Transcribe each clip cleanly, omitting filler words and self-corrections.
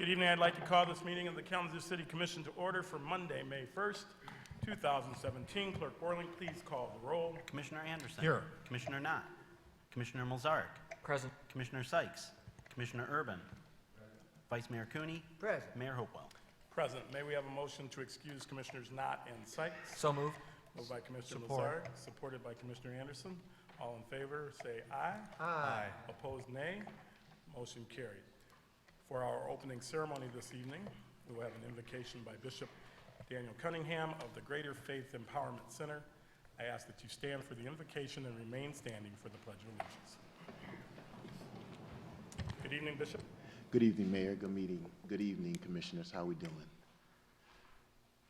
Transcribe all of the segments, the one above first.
Good evening. I'd like to call this meeting of the Kalamazoo City Commission to order for Monday, May 1st, 2017. Clerk Borling, please call the roll. Commissioner Anderson. Here. Commissioner Knott. Commissioner Milzarek. Present. Commissioner Sykes. Commissioner Urban. Vice Mayor Cooney. Present. Mayor Hopewell. Present. May we have a motion to excuse Commissioners Knott and Sykes? So moved. Moved by Commissioner Support. Milzarek, supported by Commissioner Anderson. All in favor, say aye. Aye. Opposed, nay. Motion carried. For our opening ceremony this evening, we will have an invocation by Bishop Daniel Cunningham of the Greater Faith Empowerment Center. I ask that you stand for the invocation and remain standing for the Pledge of Allegiance. Good evening, Bishop. Good evening, Mayor. Good meeting. Good evening, Commissioners. How are we doing?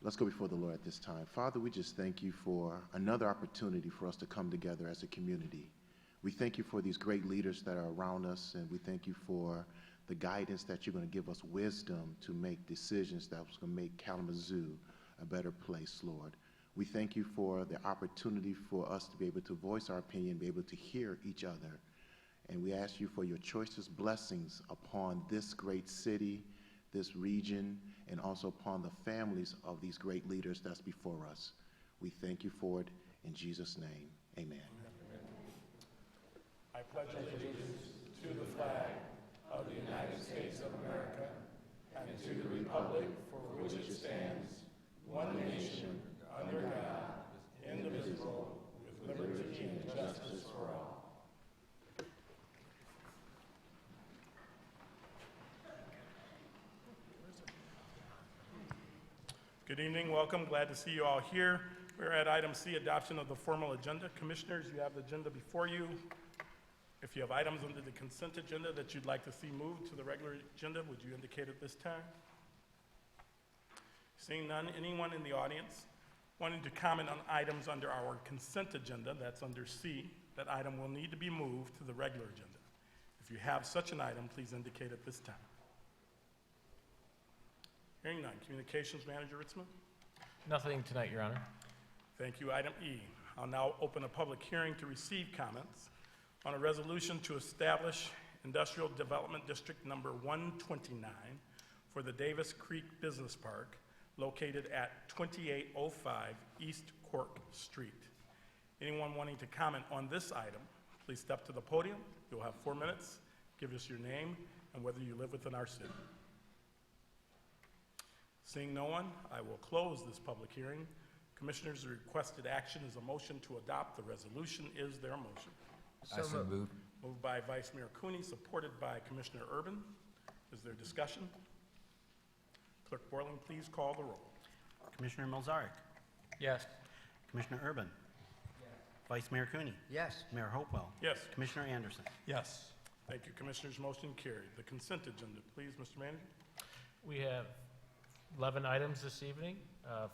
Let's go before the Lord at this time. Father, we just thank you for another opportunity for us to come together as a community. We thank you for these great leaders that are around us, and we thank you for the guidance that you're going to give us wisdom to make decisions that's going to make Kalamazoo a better place, Lord. We thank you for the opportunity for us to be able to voice our opinion, be able to hear each other. And we ask you for your choicest blessings upon this great city, this region, and also upon the families of these great leaders that's before us. We thank you for it in Jesus' name. Amen. I pledge allegiance to the flag of the United States of America and to the republic for which it stands, one nation, under God, indivisible, with liberty and justice for all. Good evening, welcome, glad to see you all here. We're at item C, adoption of the formal agenda. Commissioners, you have the agenda before you. If you have items under the consent agenda that you'd like to see moved to the regular agenda, would you indicate at this time? Seeing none, anyone in the audience wanting to comment on items under our consent agenda, that's under C, that item will need to be moved to the regular agenda. If you have such an item, please indicate at this time. Hearing none. Communications Manager Ritzman. Nothing tonight, Your Honor. Thank you. Item E. I'll now open a public hearing to receive comments on a resolution to establish Industrial Development District number 129 for the Davis Creek Business Park located at 2805 East Cork Street. Anyone wanting to comment on this item, please step to the podium. You'll have 4 minutes. Give us your name and whether you live within our city. Seeing no one, I will close this public hearing. Commissioners, the requested action is a motion to adopt the resolution. Is there a motion? So moved. Moved by Vice Mayor Cooney, supported by Commissioner Urban. Is there discussion? Clerk Borling, please call the roll. Commissioner Milzarek. Yes. Commissioner Urban. Yes. Vice Mayor Cooney. Yes. Mayor Hopewell. Yes. Commissioner Anderson. Yes. Thank you, Commissioners. Motion carried. The consent agenda, please, Mr. Manager. We have 11 items this evening.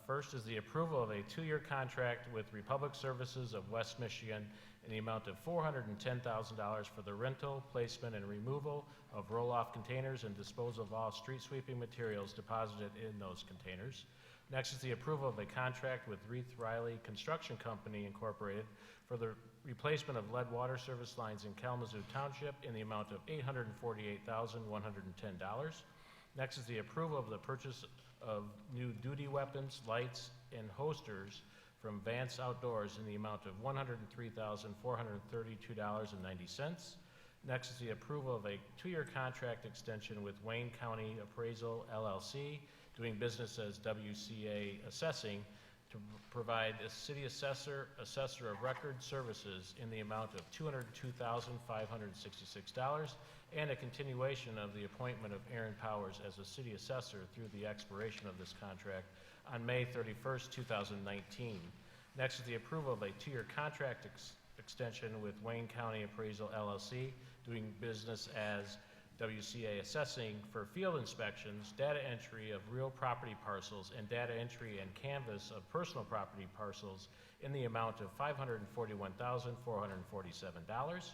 First is the approval of a 2-year contract with Republic Services of West Michigan in the amount of $410,000 for the rental, placement, and removal of roll-off containers and disposal of all street sweeping materials deposited in those containers. Next is the approval of a contract with Reith Riley Construction Company, Incorporated, for the replacement of lead water service lines in Kalamazoo Township in the amount of $848,110. Next is the approval of the purchase of new duty weapons, lights, and hosters from Vance Outdoors in the amount of $103,432.90. Next is the approval of a 2-year contract extension with Wayne County Appraisal, LLC, doing business as WCA Assessing, to provide a city assessor of record services in the amount of $202,566, and a continuation of the appointment of Aaron Powers as a city assessor through the expiration of this contract on May 31st, 2019. Next is the approval of a 2-year contract extension with Wayne County Appraisal, LLC, doing business as WCA Assessing for field inspections, data entry of real property parcels, and data entry and canvass of personal property parcels in the amount of $541,447.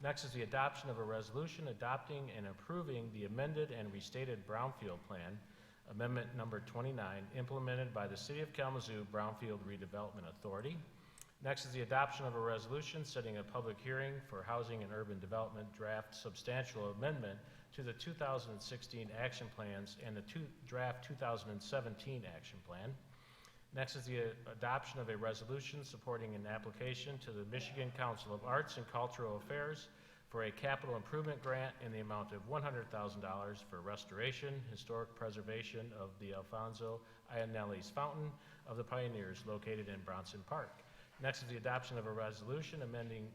Next is the adoption of a resolution adopting and approving the amended and restated Brownfield Plan, Amendment Number 29, implemented by the City of Kalamazoo Brownfield Redevelopment Authority. Next is the adoption of a resolution setting a public hearing for Housing and Urban Development Draft Substantial Amendment to the 2016 action plans and the draft 2017 action plan. Next is the adoption of a resolution supporting an application to the Michigan Council of Arts and Cultural Affairs for a capital improvement grant in the amount of $100,000 for restoration, historic preservation of the Alfonso Ianelli's Fountain of the Pioneers located in Bronson Park. Next is the adoption of a resolution amending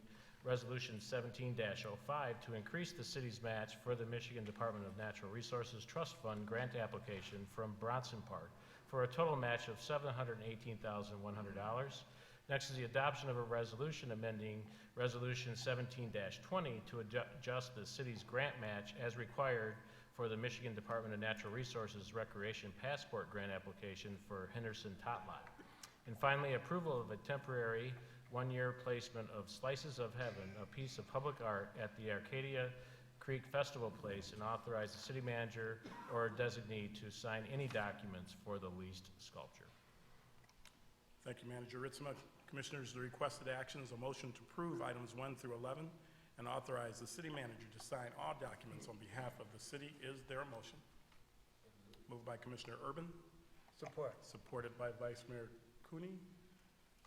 Resolution 17-05 to increase the city's match for the Michigan Department of Natural Resources Trust Fund grant application from Bronson Park for a total match of $718,100. Next is the adoption of a resolution amending Resolution 17-20 to adjust the city's grant match as required for the Michigan Department of Natural Resources Recreation Passport grant application for Henderson Tot Lot. And finally, approval of a temporary one-year placement of Slices of Heaven, a piece of public art at the Arcadia Creek Festival Place, and authorize the city manager or designee to sign any documents for the leased sculpture. Thank you, Manager Ritzma. Commissioners, the requested action is a motion to approve items 1 through 11 and authorize the city manager to sign all documents on behalf of the city. Is there a motion? Moved by Commissioner Urban. Support. Supported by Vice Mayor Cooney.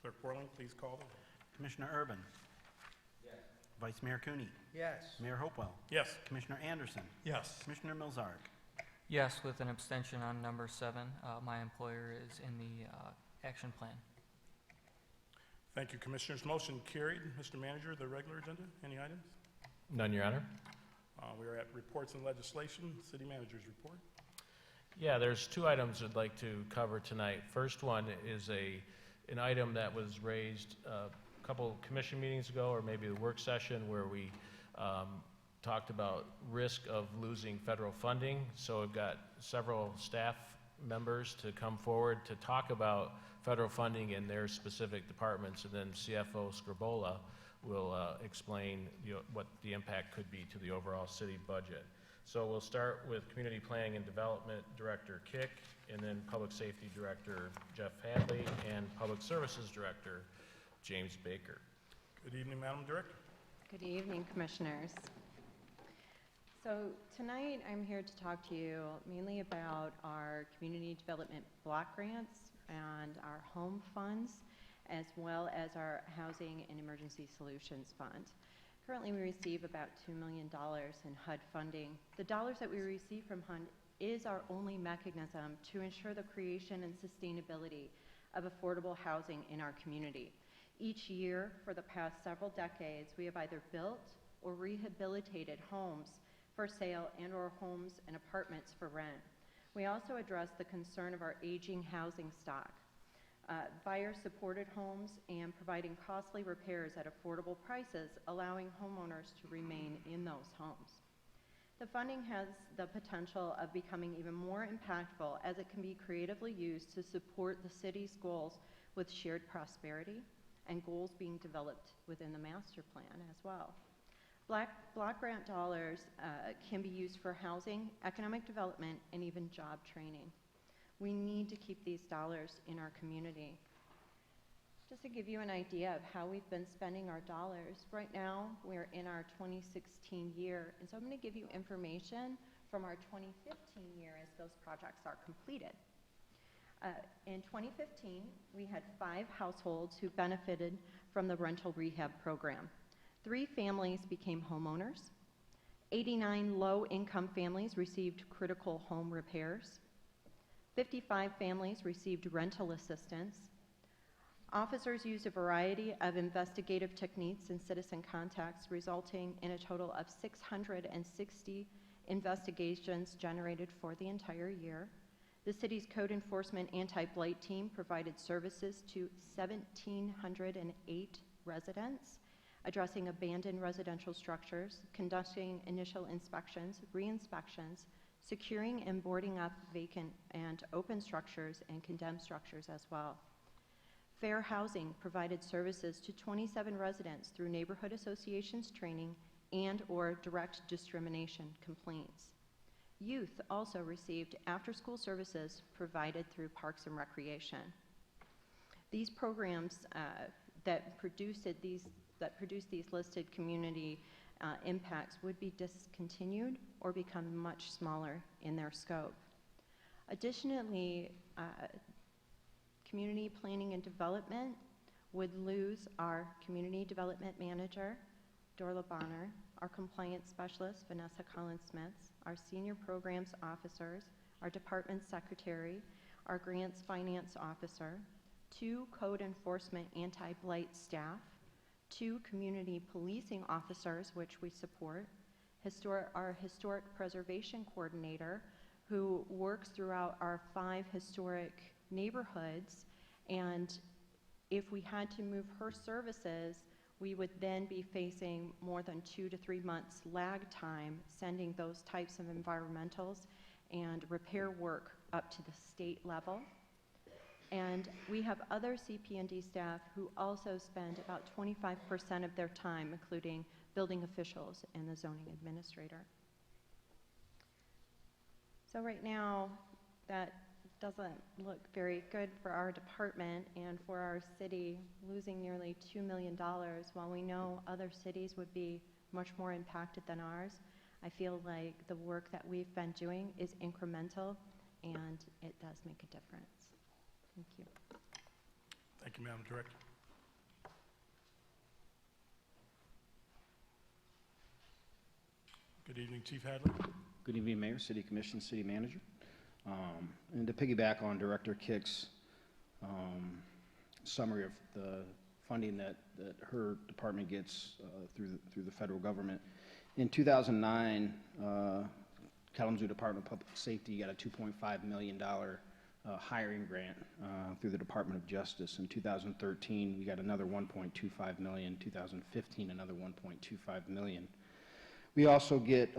Clerk Borling, please call the roll. Commissioner Urban. Yes. Vice Mayor Cooney. Yes. Mayor Hopewell. Yes. Commissioner Anderson. Yes. Commissioner Milzark. Yes, with an abstention on number 7. My employer is in the action plan. Thank you, Commissioners. Motion carried. Mr. Manager, the regular agenda, any items? None, Your Honor. We are at reports and legislation. City Manager's report. Yeah, there's 2 items I'd like to cover tonight. First one is an item that was raised a couple commission meetings ago, or maybe the work session, where we talked about risk of losing federal funding. So I've got several staff members to come forward to talk about federal funding in their specific departments, and then CFO Scribola will explain what the impact could be to the overall city budget. So we'll start with Community Planning and Development Director Kick, and then Public Safety Director Jeff Hadley, and Public Services Director James Baker. Good evening, Madam Director. Good evening, Commissioners. So tonight I'm here to talk to you mainly about our community development block grants and our home funds, as well as our Housing and Emergency Solutions Fund. Currently, we receive about $2 million in HUD funding. The dollars that we receive from HUD is our only mechanism to ensure the creation and sustainability of affordable housing in our community. Each year, for the past several decades, we have either built or rehabilitated homes for sale and/or homes and apartments for rent. We also address the concern of our aging housing stock, buyer-supported homes, and providing costly repairs at affordable prices, allowing homeowners to remain in those homes. The funding has the potential of becoming even more impactful as it can be creatively used to support the city's goals with shared prosperity and goals being developed within the master plan as well. Block grant dollars can be used for housing, economic development, and even job training. We need to keep these dollars in our community. Just to give you an idea of how we've been spending our dollars, right now we're in our 2016 year, and so I'm going to give you information from our 2015 year as those projects are completed. In 2015, we had 5 households who benefited from the rental rehab program. 3 families became homeowners. 89 low-income families received critical home repairs. 55 families received rental assistance. Officers used a variety of investigative techniques and citizen contacts, resulting in a total of 660 investigations generated for the entire year. The city's code enforcement anti-blight team provided services to 1,708 residents, addressing abandoned residential structures, conducting initial inspections, re-inspections, securing and boarding up vacant and open structures and condemned structures as well. Fair Housing provided services to 27 residents through neighborhood associations training and/or direct discrimination complaints. Youth also received after-school services provided through Parks and Recreation. These programs that produce these listed community impacts would be discontinued or become much smaller in their scope. Additionally, community planning and development would lose our community development manager, Dorla Bonner, our compliance specialist, Vanessa Collins-Smith, our senior programs officers, our department secretary, our grants finance officer, 2 code enforcement anti-blight staff, 2 community policing officers, which we support, our historic preservation coordinator, who works throughout our 5 historic neighborhoods, and if we had to move her services, we would then be facing more than 2 to 3 months lag time sending those types of environmentals and repair work up to the state level. And we have other CP&D staff who also spend about 25% of their time, including building officials and the zoning administrator. So right now, that doesn't look very good for our department and for our city, losing nearly $2 million. While we know other cities would be much more impacted than ours, I feel like the work that we've been doing is incremental and it does make a difference. Thank you. Thank you, Madam Director. Good evening, Chief Hadley. Good evening, Mayor, City Commission, City Manager. And to piggyback on Director Kick's summary of the funding that her department gets through the federal government, in 2009, Kalamazoo Department of Public Safety got a $2.5 million hiring grant through the Department of Justice. In 2013, we got another $1.25 million. 2015, another $1.25 million. We also get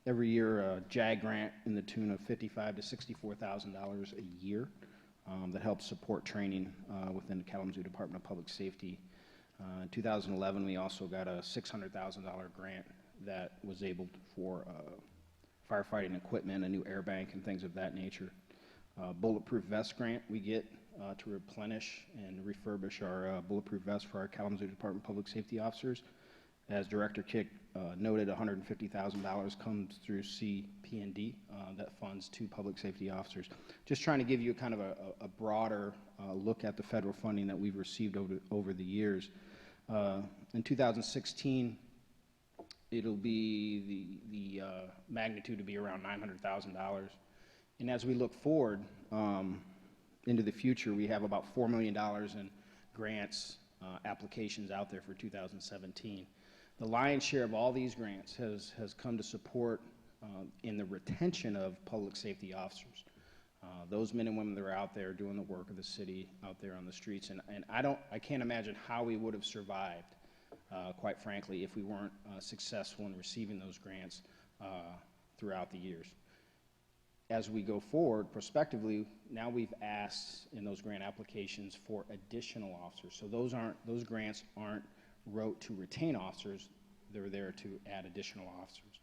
every year a JAG grant in the tune of $55,000 to $64,000 a year that helps support training within the Kalamazoo Department of Public Safety. In 2011, we also got a $600,000 grant that was able for firefighting equipment, a new air bank, and things of that nature. Bulletproof vest grant we get to replenish and refurbish our bulletproof vests for our Kalamazoo Department of Public Safety officers. As Director Kick noted, $150,000 comes through CP&D that funds 2 public safety officers. Just trying to give you kind of a broader look at the federal funding that we've received over the years. In 2016, it'll be the magnitude to be around $900,000. And as we look forward into the future, we have about $4 million in grants applications out there for 2017. The lion's share of all these grants has come to support in the retention of public safety officers. Those men and women that are out there doing the work of the city out there on the streets. And I can't imagine how we would have survived, quite frankly, if we weren't successful in receiving those grants throughout the years. As we go forward, prospectively, now we've asked in those grant applications for additional officers. So those grants aren't wrote to retain officers, they're there to add additional officers.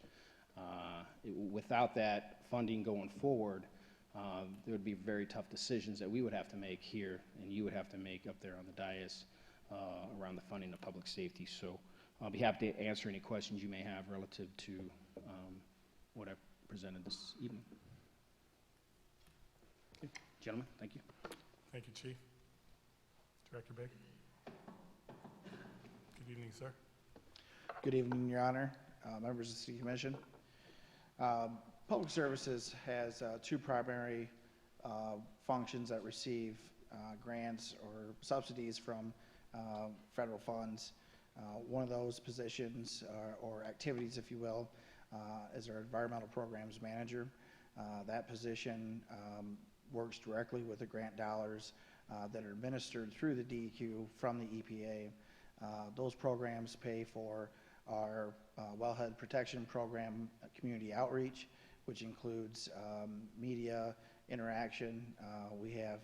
Without that funding going forward, there would be very tough decisions that we would have to make here and you would have to make up there on the dais around the funding of public safety. So I'll be happy to answer any questions you may have relative to what I've presented this evening. Okay. Gentlemen, thank you. Thank you, Chief. Director Baker. Good evening, sir. Good evening, Your Honor, members of the City Commission. Public Services has 2 primary functions that receive grants or subsidies from federal funds. One of those positions or activities, if you will, is our Environmental Programs Manager. That position works directly with the grant dollars that are administered through the DEQ from the EPA. Those programs pay for our wellhead protection program, community outreach, which includes media interaction. We have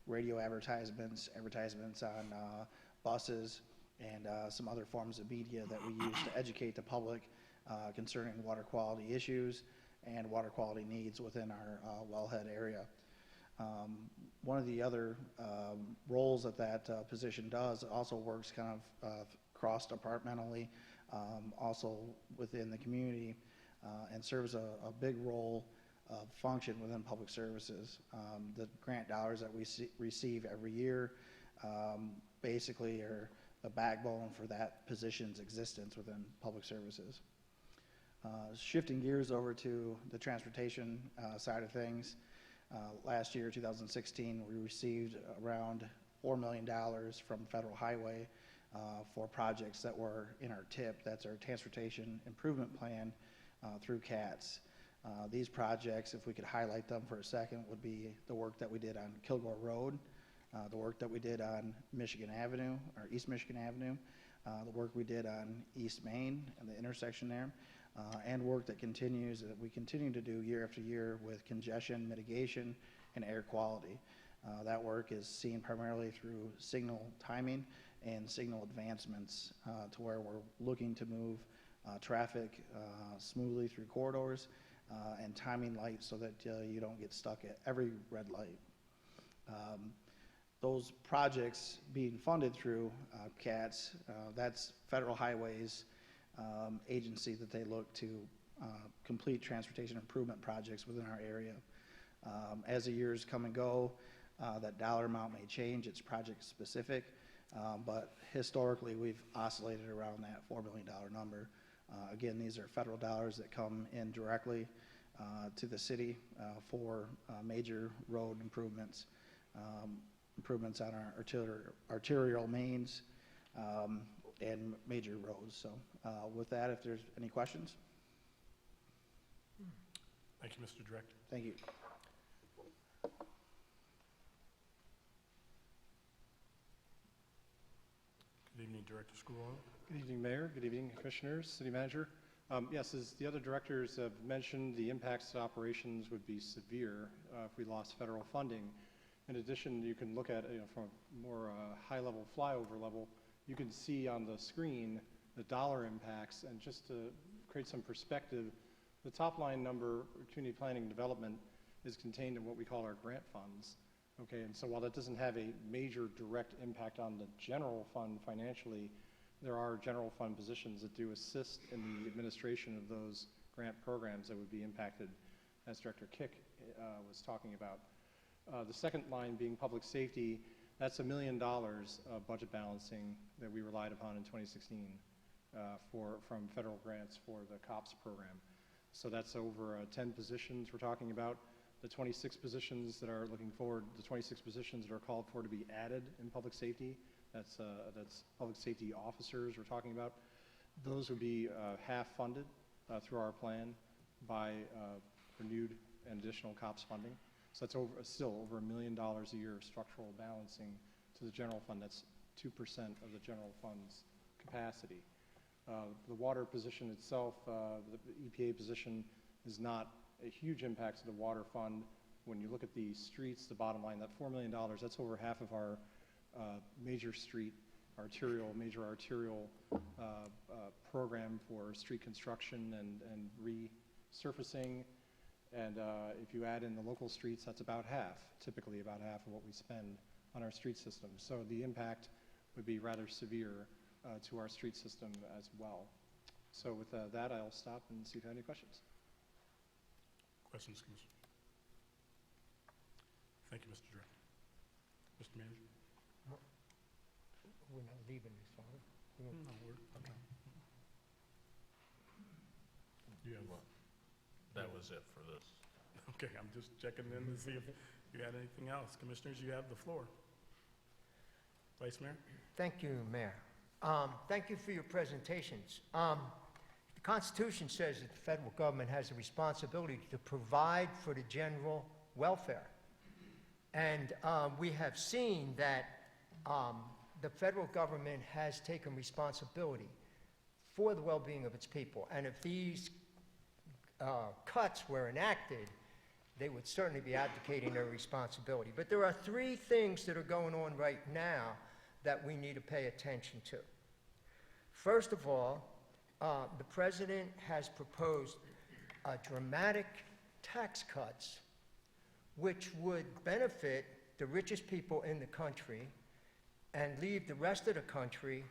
radio advertisements on buses, and some other forms of media that we use to educate the public concerning water quality issues and water quality needs within our wellhead area. One of the other roles that position does, it also works kind of cross-departmentally also within the community, and serves a big role of function within public services. The grant dollars that we receive every year basically are the backbone for that position's existence within public services. Shifting gears over to the transportation side of things, last year, 2016, we received around $4 million from Federal Highway for projects that were in our TIP, that's our Transportation Improvement Plan, through CATS. These projects, if we could highlight them for a second, would be the work that we did on Kilgore Road, the work that we did on Michigan Avenue, or East Michigan Avenue, the work we did on East Main and the intersection there, and work that we continue to do year after year with congestion mitigation and air quality. That work is seen primarily through signal timing and signal advancements to where we're looking to move traffic smoothly through corridors and timing lights so that you don't get stuck at every red light. Those projects being funded through CATS, that's Federal Highways agency that they look to complete transportation improvement projects within our area. As the years come and go, that dollar amount may change, it's project specific, but historically we've oscillated around that $4 million number. Again, these are federal dollars that come in directly to the city for major road improvements, improvements on our arterial mains, and major roads. So with that, if there's any questions. Thank you, Mr. Director. Thank you. Good evening, Director School. Good evening, Mayor. Good evening, Commissioners, City Manager. Yes, as the other directors have mentioned, the impacts to operations would be severe if we lost federal funding. In addition, you can look at, from a more high-level flyover level, you can see on the screen the dollar impacts, and just to create some perspective, the top line number, community planning and development, is contained in what we call our grant funds. Okay, and so while that doesn't have a major direct impact on the general fund financially, there are general fund positions that do assist in the administration of those grant programs that would be impacted, as Director Kick was talking about. The second line being public safety, that's $1 million of budget balancing that we relied upon in 2016 from federal grants for the COPS program. So that's over 10 positions we're talking about. The 26 positions that are looking forward, the 26 positions that are called for to be added in public safety, that's public safety officers we're talking about. Those would be half funded through our plan by renewed and additional COPS funding. So that's still over $1 million a year of structural balancing to the general fund. That's 2% of the general fund's capacity. The water position itself, the EPA position, is not a huge impact to the water fund. When you look at the streets, the bottom line, that $4 million, that's over half of our major street major arterial program for street construction and resurfacing. And if you add in the local streets, that's about half, typically about half of what we spend on our street system. So the impact would be rather severe to our street system as well. So with that, I'll stop and see if you have any questions. Questions, Commissioner? Thank you, Mr. Director. Mr. Manager? We're not leaving this far. No, we're, okay. You have what? That was it for this. Okay, I'm just checking in to see if you had anything else. Commissioners, you have the floor. Vice Mayor? Thank you, Mayor. Thank you for your presentations. The Constitution says that the federal government has a responsibility to provide for the general welfare. And we have seen that the federal government has taken responsibility for the well-being of its people. And if these cuts were enacted, they would certainly be abdicating their responsibility. But there are three things that are going on right now that we need to pay attention to. First of all, the president has proposed dramatic tax cuts which would benefit the richest people in the country and leave the rest of the country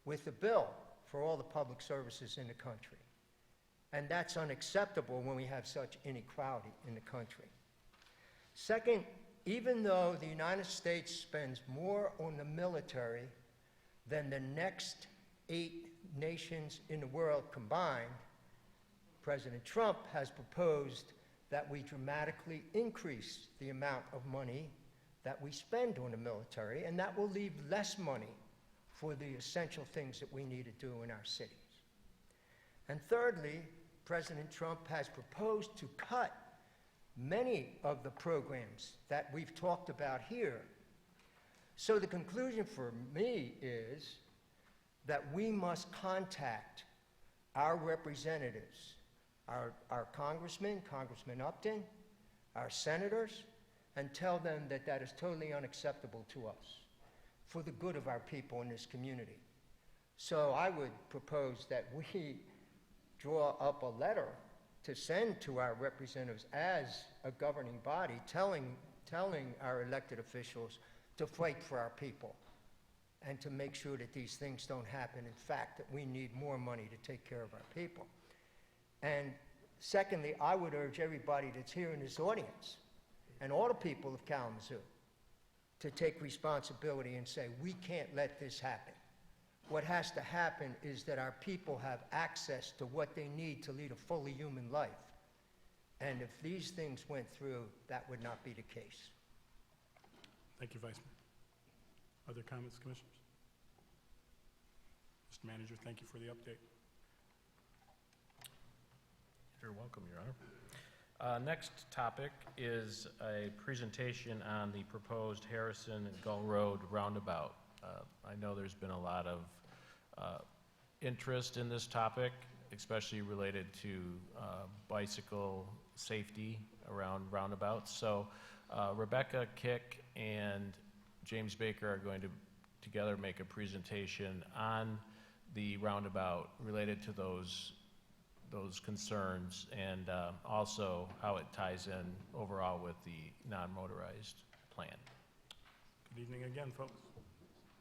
with a bill for all the public services in the country. And that's unacceptable when we have such inequality in the country. Second, even though the United States spends more on the military than the next 8 nations in the world combined, President Trump has proposed that we dramatically increase the amount of money that we spend on the military, and that will leave less money for the essential things that we need to do in our cities. And thirdly, President Trump has proposed to cut many of the programs that we've talked about here. So the conclusion for me is that we must contact our representatives, our congressmen, Congressman Upton, our senators, and tell them that that is totally unacceptable to us for the good of our people in this community. So I would propose that we draw up a letter to send to our representatives as a governing body, telling our elected officials to fight for our people and to make sure that these things don't happen. In fact, that we need more money to take care of our people. And secondly, I would urge everybody that's here in this audience and all the people of Kalamazoo to take responsibility and say, we can't let this happen. What has to happen is that our people have access to what they need to lead a fully human life. And if these things went through, that would not be the case. Thank you, Vice Mayor. Other comments, Commissioners? Mr. Manager, thank you for the update. You're welcome, Your Honor. Next topic is a presentation on the proposed Harrison and Gull Road roundabout. I know there's been a lot of interest in this topic, especially related to bicycle safety around roundabouts. So Rebecca Kick and James Baker are going to together make a presentation on the roundabout related to those concerns, and also how it ties in overall with the non-motorized plan. Good evening again, folks.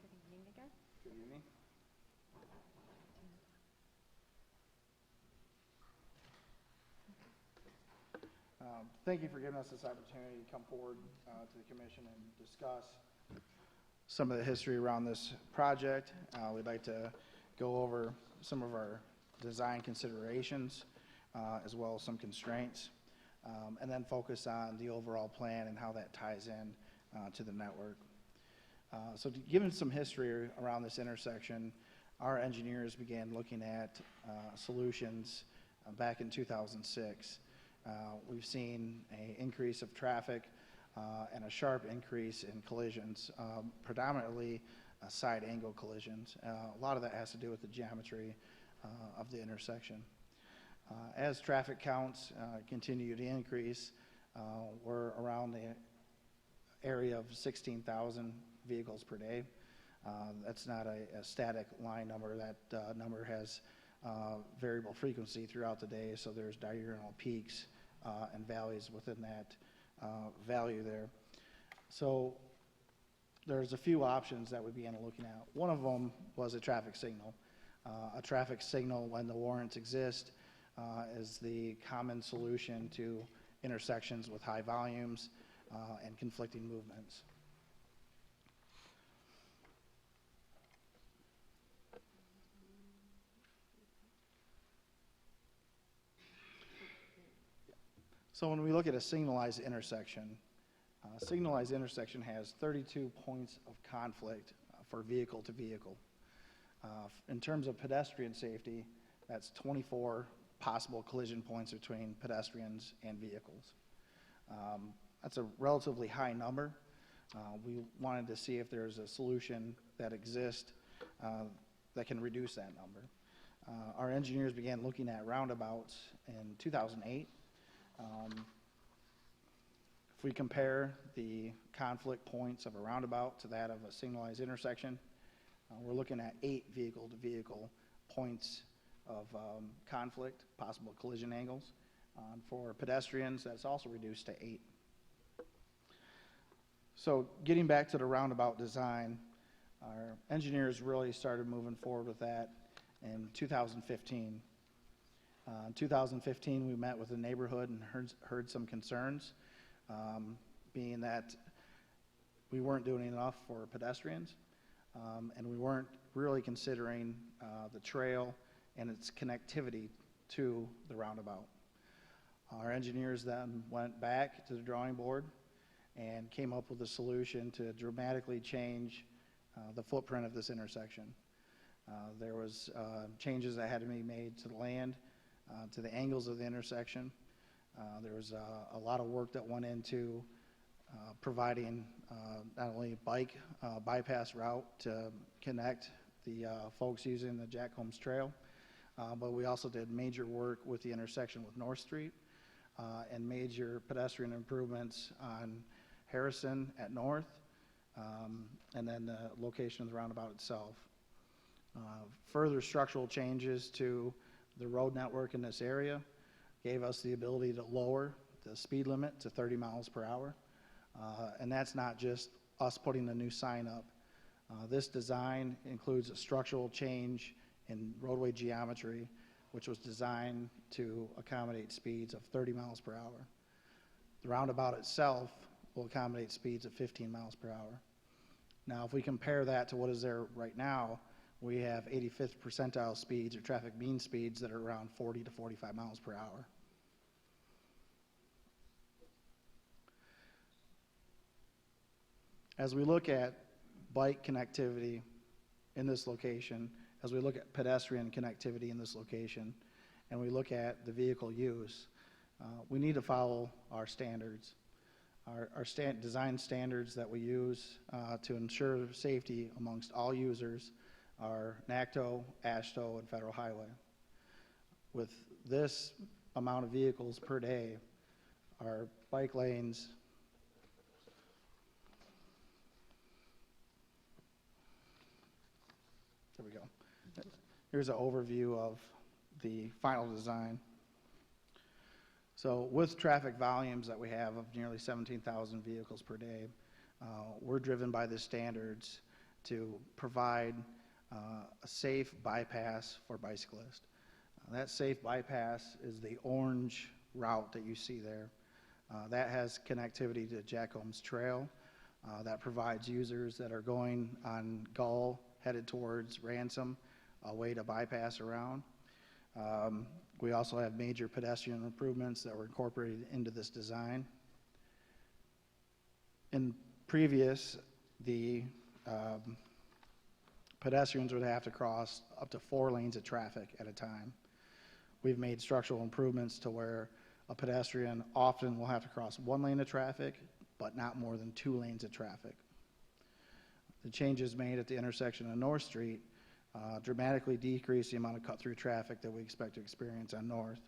Good evening again. Good evening. Thank you for giving us this opportunity to come forward to the commission and discuss some of the history around this project. We'd like to go over some of our design considerations as well as some constraints, and then focus on the overall plan and how that ties in to the network. So given some history around this intersection, our engineers began looking at solutions back in 2006. We've seen an increase of traffic and a sharp increase in collisions, predominantly side angle collisions. A lot of that has to do with the geometry of the intersection. As traffic counts continue to increase, we're around the area of 16,000 vehicles per day. That's not a static line number. That number has variable frequency throughout the day, so there's diurnal peaks and valleys within that value there. So there's a few options that we began looking at. One of them was a traffic signal. A traffic signal, when the warrants exist, is the common solution to intersections with high volumes and conflicting movements. So when we look at a signalized intersection has 32 points of conflict for vehicle to vehicle. In terms of pedestrian safety, that's 24 possible collision points between pedestrians and vehicles. That's a relatively high number. We wanted to see if there's a solution that exists that can reduce that number. Our engineers began looking at roundabouts in 2008. If we compare the conflict points of a roundabout to that of a signalized intersection, we're looking at 8 vehicle-to-vehicle points of conflict, possible collision angles. For pedestrians, that's also reduced to 8. So getting back to the roundabout design, our engineers really started moving forward with that in 2015. In 2015, we met with the neighborhood and heard some concerns, being that we weren't doing enough for pedestrians, and we weren't really considering the trail and its connectivity to the roundabout. Our engineers then went back to the drawing board and came up with a solution to dramatically change the footprint of this intersection. There was changes that had to be made to the land, to the angles of the intersection. There was a lot of work that went into providing not only a bike bypass route to connect the folks using the Jack Holmes Trail, but we also did major work with the intersection with North Street and major pedestrian improvements on Harrison at North, and then the location of the roundabout itself. Further structural changes to the road network in this area gave us the ability to lower the speed limit to 30 miles per hour. And that's not just us putting a new sign up. This design includes a structural change in roadway geometry, which was designed to accommodate speeds of 30 miles per hour. The roundabout itself will accommodate speeds of 15 miles per hour. Now, if we compare that to what is there right now, we have 85th percentile speeds or traffic mean speeds that are around 40 to 45 miles per hour. As we look at bike connectivity in this location, as we look at pedestrian connectivity in this location, and we look at the vehicle use, we need to follow our standards. Our design standards that we use to ensure safety amongst all users are NACTO, AASHTO, and Federal Highway. With this amount of vehicles per day, our bike lanes there we go. Here's an overview of the final design. So with traffic volumes that we have of nearly 17,000 vehicles per day, we're driven by the standards to provide a safe bypass for bicyclists. That safe bypass is the orange route that you see there. That has connectivity to Jack Holmes Trail. That provides users that are going on Gull headed towards Ransom a way to bypass around. We also have major pedestrian improvements that were incorporated into this design. In previous, the pedestrians would have to cross up to 4 lanes of traffic at a time. We've made structural improvements to where a pedestrian often will have to cross 1 lane of traffic, but not more than 2 lanes of traffic. The changes made at the intersection of North Street dramatically decrease the amount of cut-through traffic that we expect to experience on North.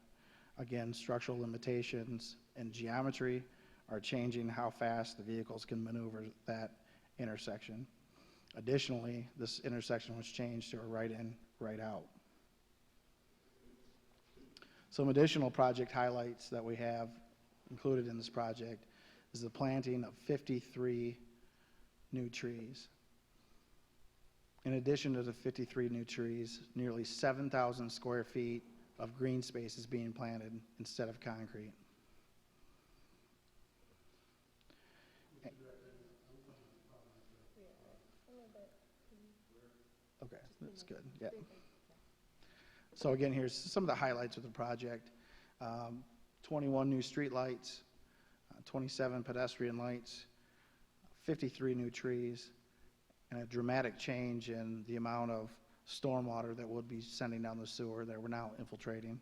Again, structural limitations and geometry are changing how fast the vehicles can maneuver that intersection. Additionally, this intersection was changed to a right-in, right-out. Some additional project highlights that we have included in this project is the planting of 53 new trees. In addition to the 53 new trees, nearly 7,000 square feet of green space is being planted instead of concrete. Okay, that's good, yeah. So again, here's some of the highlights of the project. 21 new street lights, 27 pedestrian lights, 53 new trees, and a dramatic change in the amount of stormwater that would be sending down the sewer that we're now infiltrating.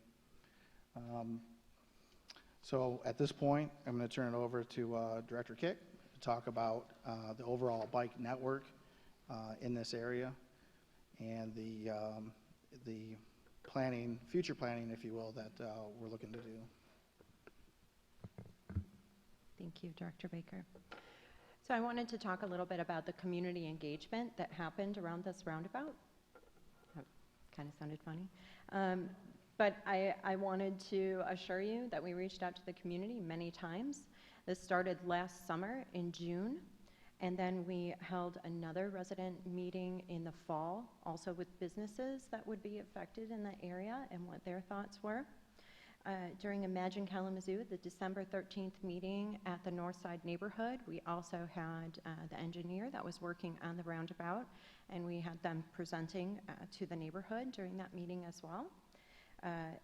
So at this point, I'm going to turn it over to Director Kick to talk about the overall bike network in this area and the planning, future planning, if you will, that we're looking to do. Thank you, Director Baker. So I wanted to talk a little bit about the community engagement that happened around this roundabout. That kind of sounded funny. But I wanted to assure you that we reached out to the community many times. This started last summer in June, And then we held another resident meeting in the fall, also with businesses that would be affected in the area and what their thoughts were. During Imagine Kalamazoo, the December 13th meeting at the Northside neighborhood, we also had the engineer that was working on the roundabout, and we had them presenting to the neighborhood during that meeting as well.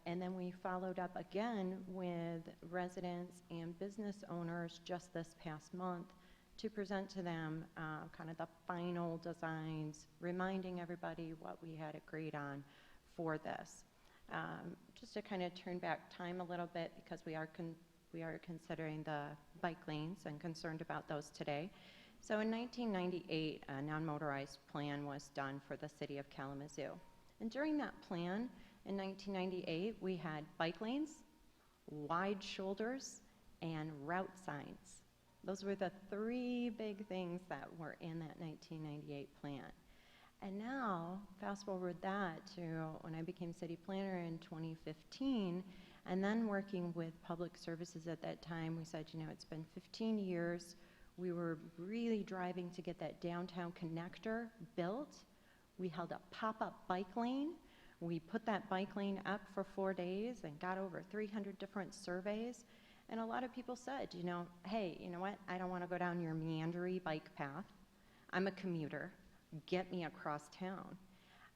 And then we followed up again with residents and business owners just this past month to present to them kind of the final designs, reminding everybody what we had agreed on for this. Just to kind of turn back time a little bit, because we are considering the bike lanes and concerned about those today. So in 1998, a non-motorized plan was done for the city of Kalamazoo. And during that plan, in 1998, we had bike lanes, wide shoulders, and route signs. Those were the three big things that were in that 1998 plan. And now, fast forward that to when I became city planner in 2015, and then working with public services at that time, we said, you know, it's been 15 years. We were really driving to get that downtown connector built. We held a pop-up bike lane. We put that bike lane up for 4 days and got over 300 different surveys. And a lot of people said, you know, hey, you know what? I don't want to go down your meandery bike path. I'm a commuter. Get me across town.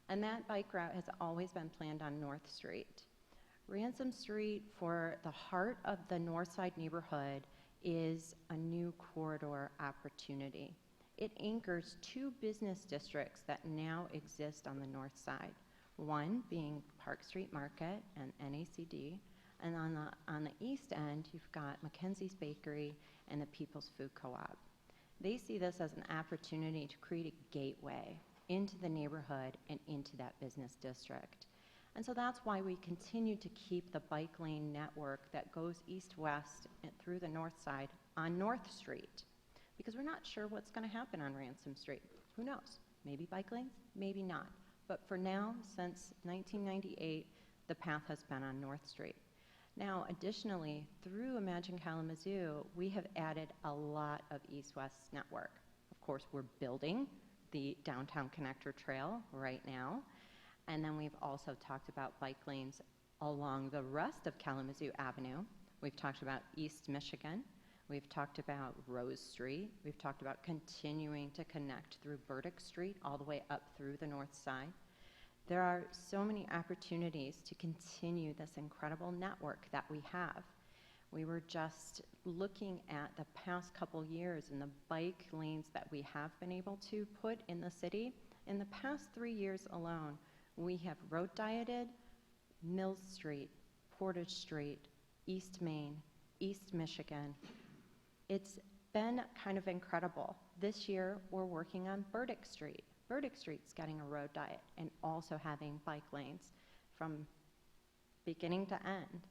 And that bike route has always been planned on North Street. Ransom Street, for the heart of the North Side neighborhood, is a new corridor opportunity. It anchors two business districts that now exist on the north side. One being Park Street Market and NACD, and on the east end, you've got Mackenzie's Bakery and the People's Food Co-op. They see this as an opportunity to create a gateway into the neighborhood and into that business district. And so that's why we continue to keep the bike lane network that goes east-west and through the north side on North Street, because we're not sure what's going to happen on Ransom Street. Who knows? Maybe bike lanes, maybe not. But for now, since 1998, the path has been on North Street. Now, additionally, through Imagine Kalamazoo, we have added a lot of east-west network. Of course, we're building the downtown connector trail right now. And then we've also talked about bike lanes along the rest of Kalamazoo Avenue. We've talked about East Michigan. We've talked about Rose Street. We've talked about continuing to connect through Burdick Street all the way up through the north side. There are so many opportunities to continue this incredible network that we have. We were just looking at the past couple years and the bike lanes that we have been able to put in the city. In the past 3 years alone, we have road dieted Mills Street, Portage Street, East Main, East Michigan. It's been kind of incredible. This year, we're working on Burdick Street. Burdick Street's getting a road diet and also having bike lanes from beginning to end.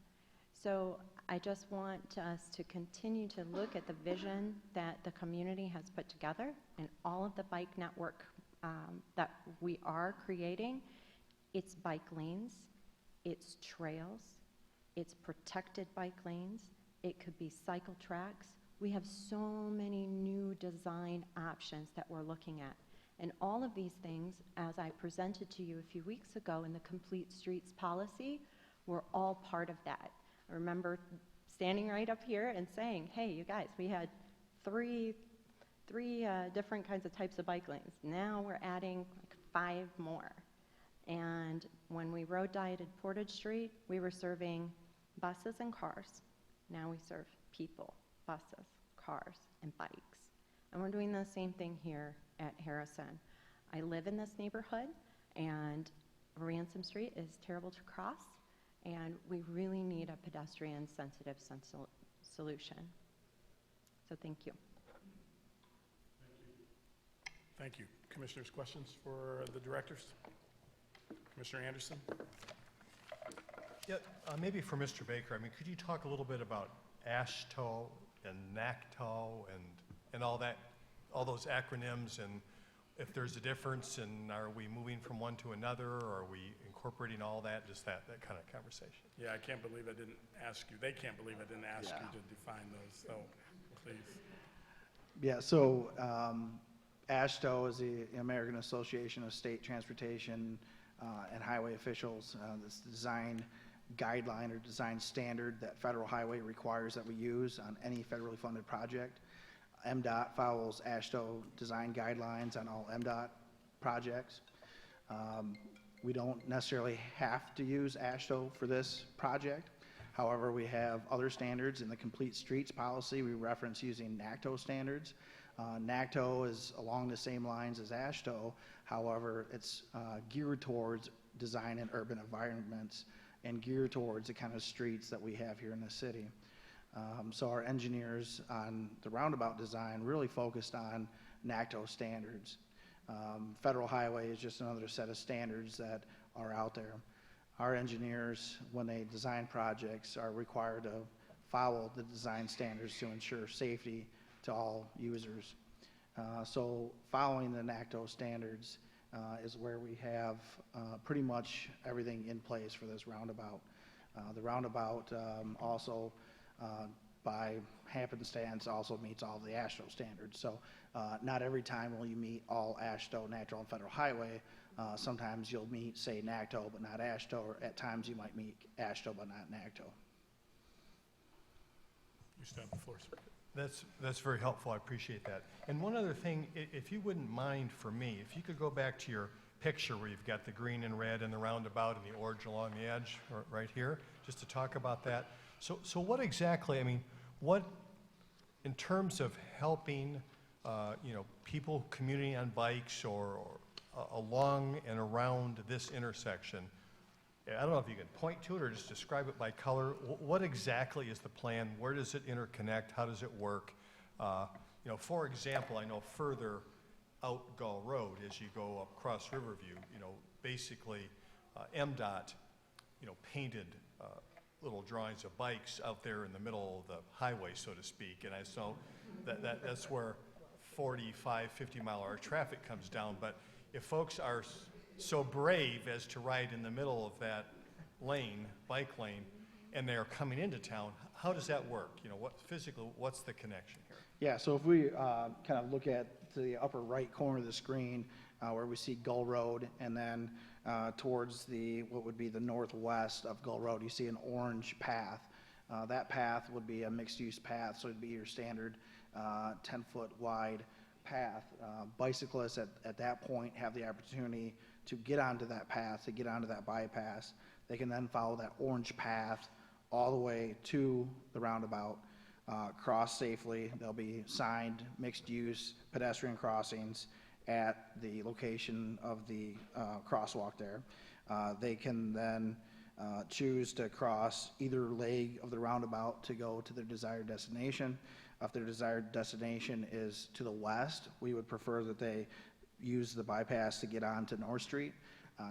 So I just want us to continue to look at the vision that the community has put together and all of the bike network that we are creating. It's bike lanes, it's trails, it's protected bike lanes, it could be cycle tracks. We have so many new design options that we're looking at. And all of these things, as I presented to you a few weeks ago in the Complete Streets policy, were all part of that. I remember standing right up here and saying, hey, you guys, we had three different kinds of types of bike lanes. Now we're adding like 5 more. And when we road dieted Portage Street, we were serving buses and cars. Now we serve people, buses, cars, and bikes. And we're doing the same thing here at Harrison. I live in this neighborhood, and Ransom Street is terrible to cross, and we really need a pedestrian-sensitive solution. So thank you. Thank you. Commissioners, questions for the directors? Commissioner Anderson? Yeah, maybe for Mr. Baker, I mean, could you talk a little bit about ASHTO and NACTO and all that, all those acronyms, and if there's a difference, and are we moving from one to another, or are we incorporating all that, just that kind of conversation? Yeah, I can't believe I didn't ask you. They can't believe I didn't ask you to define those, so please. Yeah, so AASHTO is the American Association of State Transportation and Highway Officials. This design guideline or design standard that federal highway requires that we use on any federally funded project. MDOT follows AASHTO design guidelines on all MDOT projects. We don't necessarily have to use AASHTO for this project. However, we have other standards in the Complete Streets policy. We reference using NACTO standards. NACTO is along the same lines as AASHTO. However, it's geared towards design in urban environments and geared towards the kind of streets that we have here in the city. So our engineers on the roundabout design really focused on NACTO standards. Federal highway is just another set of standards that are out there. Our engineers, when they design projects, are required to follow the design standards to ensure safety to all users. So following the NACTO standards is where we have pretty much everything in place for this roundabout. The roundabout also, by happenstance, also meets all of the AASHTO standards. So not every time will you meet all AASHTO, natural and federal highway. Sometimes you'll meet, say, NACTO, but not AASHTO, or at times you might meet AASHTO, but not NACTO. You still have the floor, sir. That's very helpful. I appreciate that. And one other thing, if you wouldn't mind for me, if you could go back to your picture where you've got the green and red and the roundabout and the orange along the edge right here, just to talk about that. So what exactly, I mean, what, in terms of helping, people commuting on bikes or along and around this intersection, I don't know if you can point to it or just describe it by color. What exactly is the plan? Where does it interconnect? How does it work? For example, I know further out Gull Road as you go across Riverview, basically MDOT, painted little drawings of bikes out there in the middle of the highway, so to speak. And I saw that's where 45, 50-mile-an-hour traffic comes down. But if folks are so brave as to ride in the middle of that lane, bike lane, and they're coming into town, how does that work? What's the connection here? Yeah, so if we kind of look at the upper right corner of the screen where we see Gull Road, and then towards what would be the northwest of Gull Road, you see an orange path. That path would be a mixed-use path, so it'd be your standard 10-foot wide path. Bicyclists at that point have the opportunity to get onto that path, to get onto that bypass. They can then follow that orange path all the way to the roundabout, cross safely. There'll be signed mixed-use pedestrian crossings at the location of the crosswalk there. They can then choose to cross either leg of the roundabout to go to their desired destination. If their desired destination is to the west, we would prefer that they use the bypass to get on to North Street,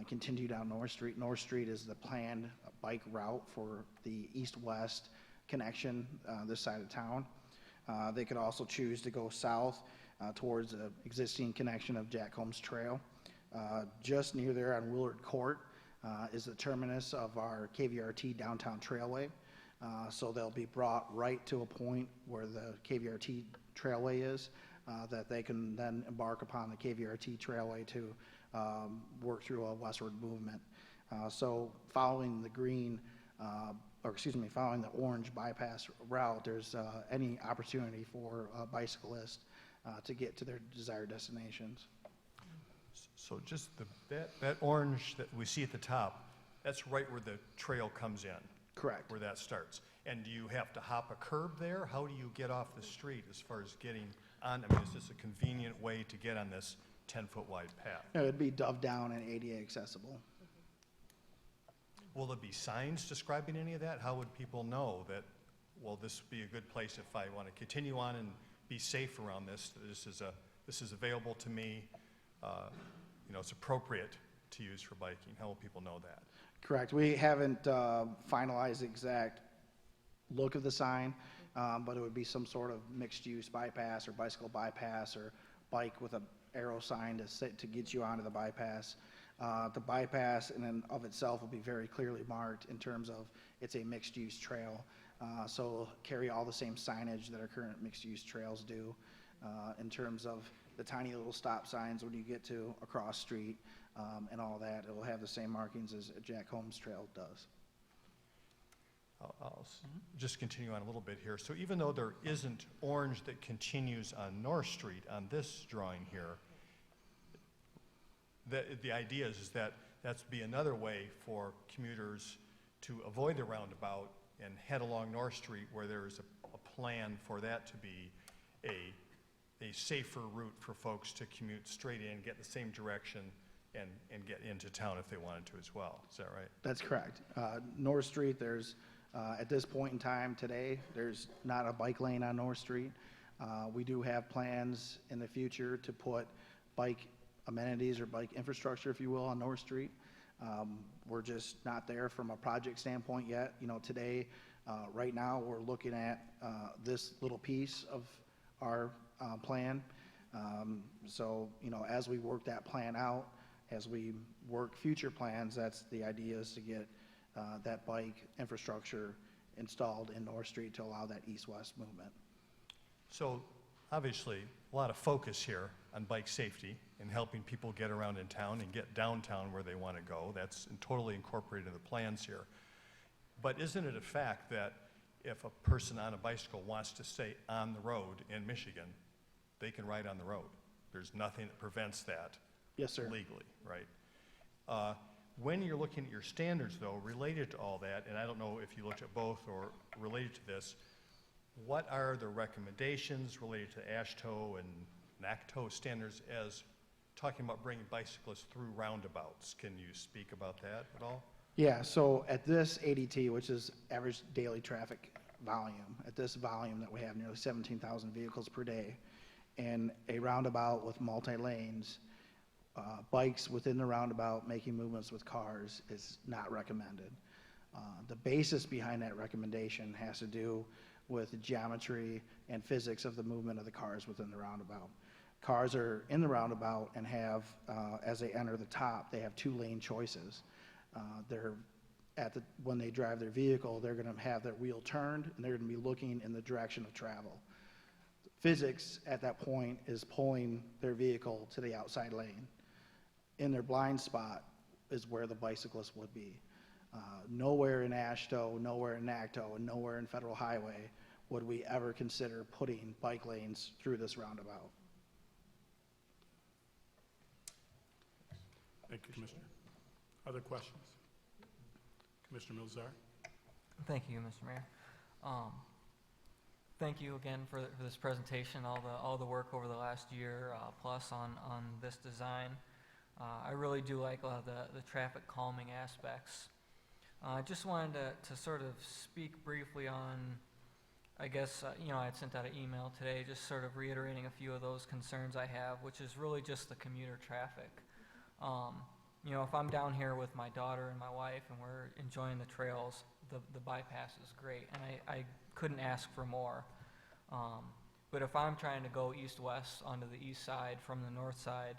continue down North Street. North Street is the planned bike route for the east-west connection this side of town. They could also choose to go south towards the existing connection of Jack Holmes Trail. Just near there on Willard Court is the terminus of our KVRT Downtown Trailway. So they'll be brought right to a point where the KVRT Trailway is, that they can then embark upon the KVRT Trailway to work through a westward movement. So following the following the orange bypass route, there's any opportunity for bicyclists to get to their desired destinations. So just that orange that we see at the top, that's right where the trail comes in. Correct. Where that starts. And do you have to hop a curb there? How do you get off the street as far as getting on? I mean, is this a convenient way to get on this 10-foot wide path? No, it'd be dove down and ADA accessible. Will there be signs describing any of that? How would people know that, well, this would be a good place if I want to continue on and be safe around this? This is available to me. It's appropriate to use for biking. How will people know that? Correct. We haven't finalized the exact look of the sign, but it would be some sort of mixed-use bypass or bicycle bypass or bike with an arrow sign to get you onto the bypass. The bypass in and of itself will be very clearly marked in terms of it's a mixed-use trail. So it'll carry all the same signage that our current mixed-use trails do. in terms of the tiny little stop signs when you get to a cross street and all that. It will have the same markings as Jack Holmes Trail does. Just continue on a little bit here. So even though there isn't orange that continues on North Street on this drawing here, the idea is that that's be another way for commuters to avoid the roundabout and head along North Street, where there's a plan for that to be a safer route for folks to commute straight in, get the same direction, and get into town if they wanted to as well. Is that right? That's correct. North Street, there's, at this point in time today, there's not a bike lane on North Street. We do have plans in the future to put bike amenities or bike infrastructure, if you will, on North Street. We're just not there from a project standpoint yet. You know, today, right now, we're looking at this little piece of our plan. So, you know, as we work that plan out, as we work future plans, that's the idea, is to get that bike infrastructure installed in North Street to allow that east-west movement. So obviously, a lot of focus here on bike safety and helping people get around in town and get downtown where they want to go. That's totally incorporated in the plans here. But isn't it a fact that if a person on a bicycle wants to stay on the road in Michigan, they can ride on the road? There's nothing that prevents that. Yes, sir. Legally, right? When you're looking at your standards, though, related to all that, and I don't know if you looked at both or related to this, what are the recommendations related to AASHTO and NACTO standards as talking about bringing bicyclists through roundabouts? Can you speak about that at all? Yeah, so at this ADT, which is average daily traffic volume, at this volume that we have, nearly 17,000 vehicles per day, and a roundabout with multi-lanes, bikes within the roundabout making movements with cars is not recommended. The basis behind that recommendation has to do with the geometry and physics of the movement of the cars within the roundabout. Cars are in the roundabout and have, as they enter the top, they have two lane choices. When they drive their vehicle, they're going to have their wheel turned and they're going to be looking in the direction of travel. Physics at that point is pulling their vehicle to the outside lane. In their blind spot is where the bicyclist would be. Nowhere in AASHTO, nowhere in NACTO, and nowhere in Federal Highway would we ever consider putting bike lanes through this roundabout. Thank you, Commissioner. Other questions? Commissioner Milzar? Thank you, Mr. Mayor. Thank you again for this presentation, all the work over the last year plus on this design. I really do like a lot of the traffic calming aspects. I just wanted to sort of speak briefly on, I guess, you know, I had sent out an email today just sort of reiterating a few of those concerns I have, which is really just the commuter traffic. You know, if I'm down here with my daughter and my wife and we're enjoying the trails, the bypass is great, and I couldn't ask for more. But if I'm trying to go east-west onto the east side from the north side,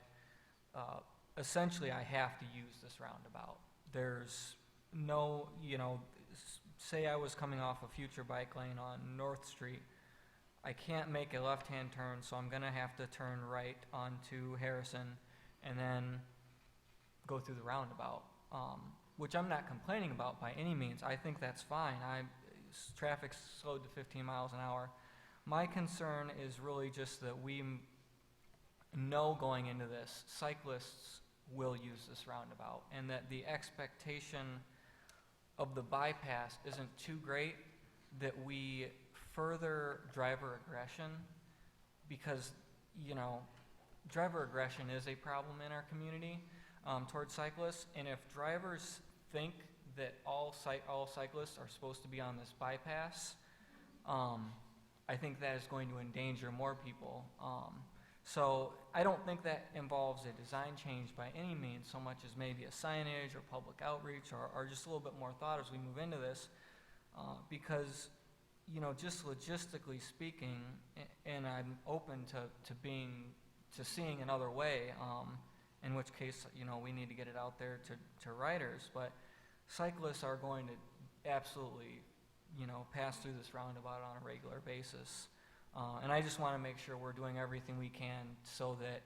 essentially I have to use this roundabout. There's no, you know, say I was coming off a future bike lane on North Street, I can't make a left-hand turn, so I'm going to have to turn right onto Harrison and then go through the roundabout, which I'm not complaining about by any means. I think that's fine. Traffic's slowed to 15 miles an hour. My concern is really just that we know going into this, cyclists will use this roundabout, and that the expectation of the bypass isn't too great, that we further driver aggression, because, you know, driver aggression is a problem in our community towards cyclists, and if drivers think that all cyclists are supposed to be on this bypass, I think that is going to endanger more people. So I don't think that involves a design change by any means, so much as maybe a signage or public outreach or just a little bit more thought as we move into this, because, you know, just logistically speaking, and I'm open to seeing another way, in which case, you know, we need to get it out there to riders, but cyclists are going to absolutely, you know, pass through this roundabout on a regular basis. And I just want to make sure we're doing everything we can so that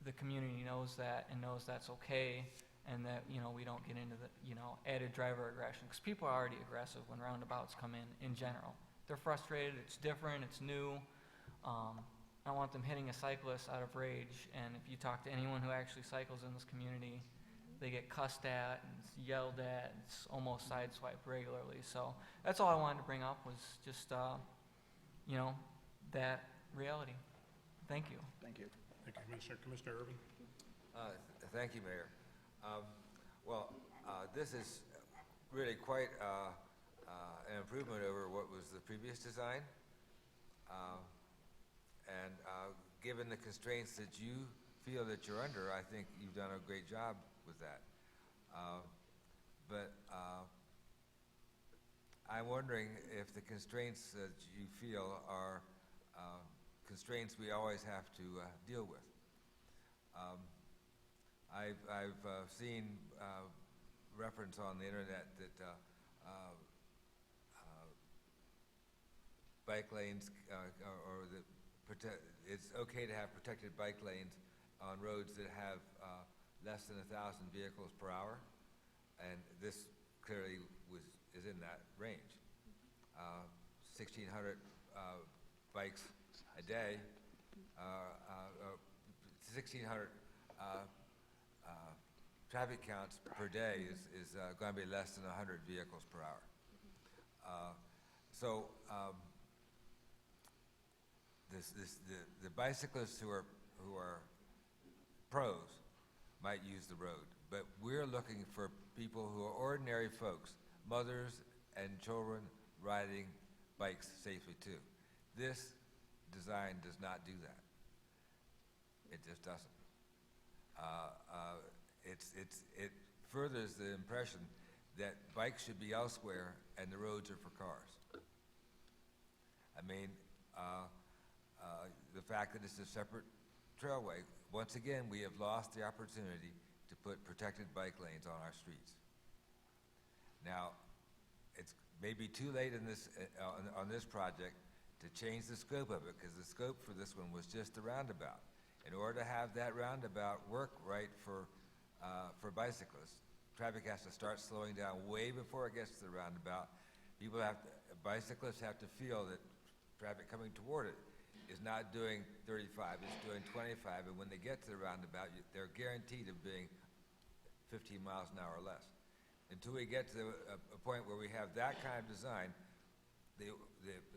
the community knows that and knows that's okay, and that, we don't get into the, added driver aggression, because people are already aggressive when roundabouts come in general. They're frustrated, it's different, it's new. I want them hitting a cyclist out of rage, and if you talk to anyone who actually cycles in this community, they get cussed at and yelled at, and it's almost sideswiped regularly. So that's all I wanted to bring up, was just, that reality. Thank you. Thank you. Thank you, Commissioner. Commissioner Urban? Thank you, Mayor. This is really quite an improvement over what was the previous design. Given the constraints that you feel that you're under, I think you've done a great job with that. I'm wondering if the constraints that you feel are constraints we always have to deal with. I've seen reference on the internet that bike lanes it's okay to have protected bike lanes on roads that have less than 1,000 vehicles per hour, and this clearly is in that range. 1,600 bikes a day, 1,600 traffic counts per day is going to be less than 100 vehicles per hour. The bicyclists who are pros might use the road, but we're looking for people who are ordinary folks, mothers and children riding bikes safely too. This design does not do that. It just doesn't. It furthers the impression that bikes should be elsewhere and the roads are for cars. The fact that it's a separate trailway, once again, we have lost the opportunity to put protected bike lanes on our streets. Now, it's maybe too late in this, on this project to change the scope of it, because the scope for this one was just a roundabout. In order to have that roundabout work right for bicyclists, traffic has to start slowing down way before it gets to the roundabout. Bicyclists have to feel that traffic coming toward it is not doing 35, it's doing 25, and when they get to the roundabout, they're guaranteed of being 15 miles an hour or less. Until we get to a point where we have that kind of design, the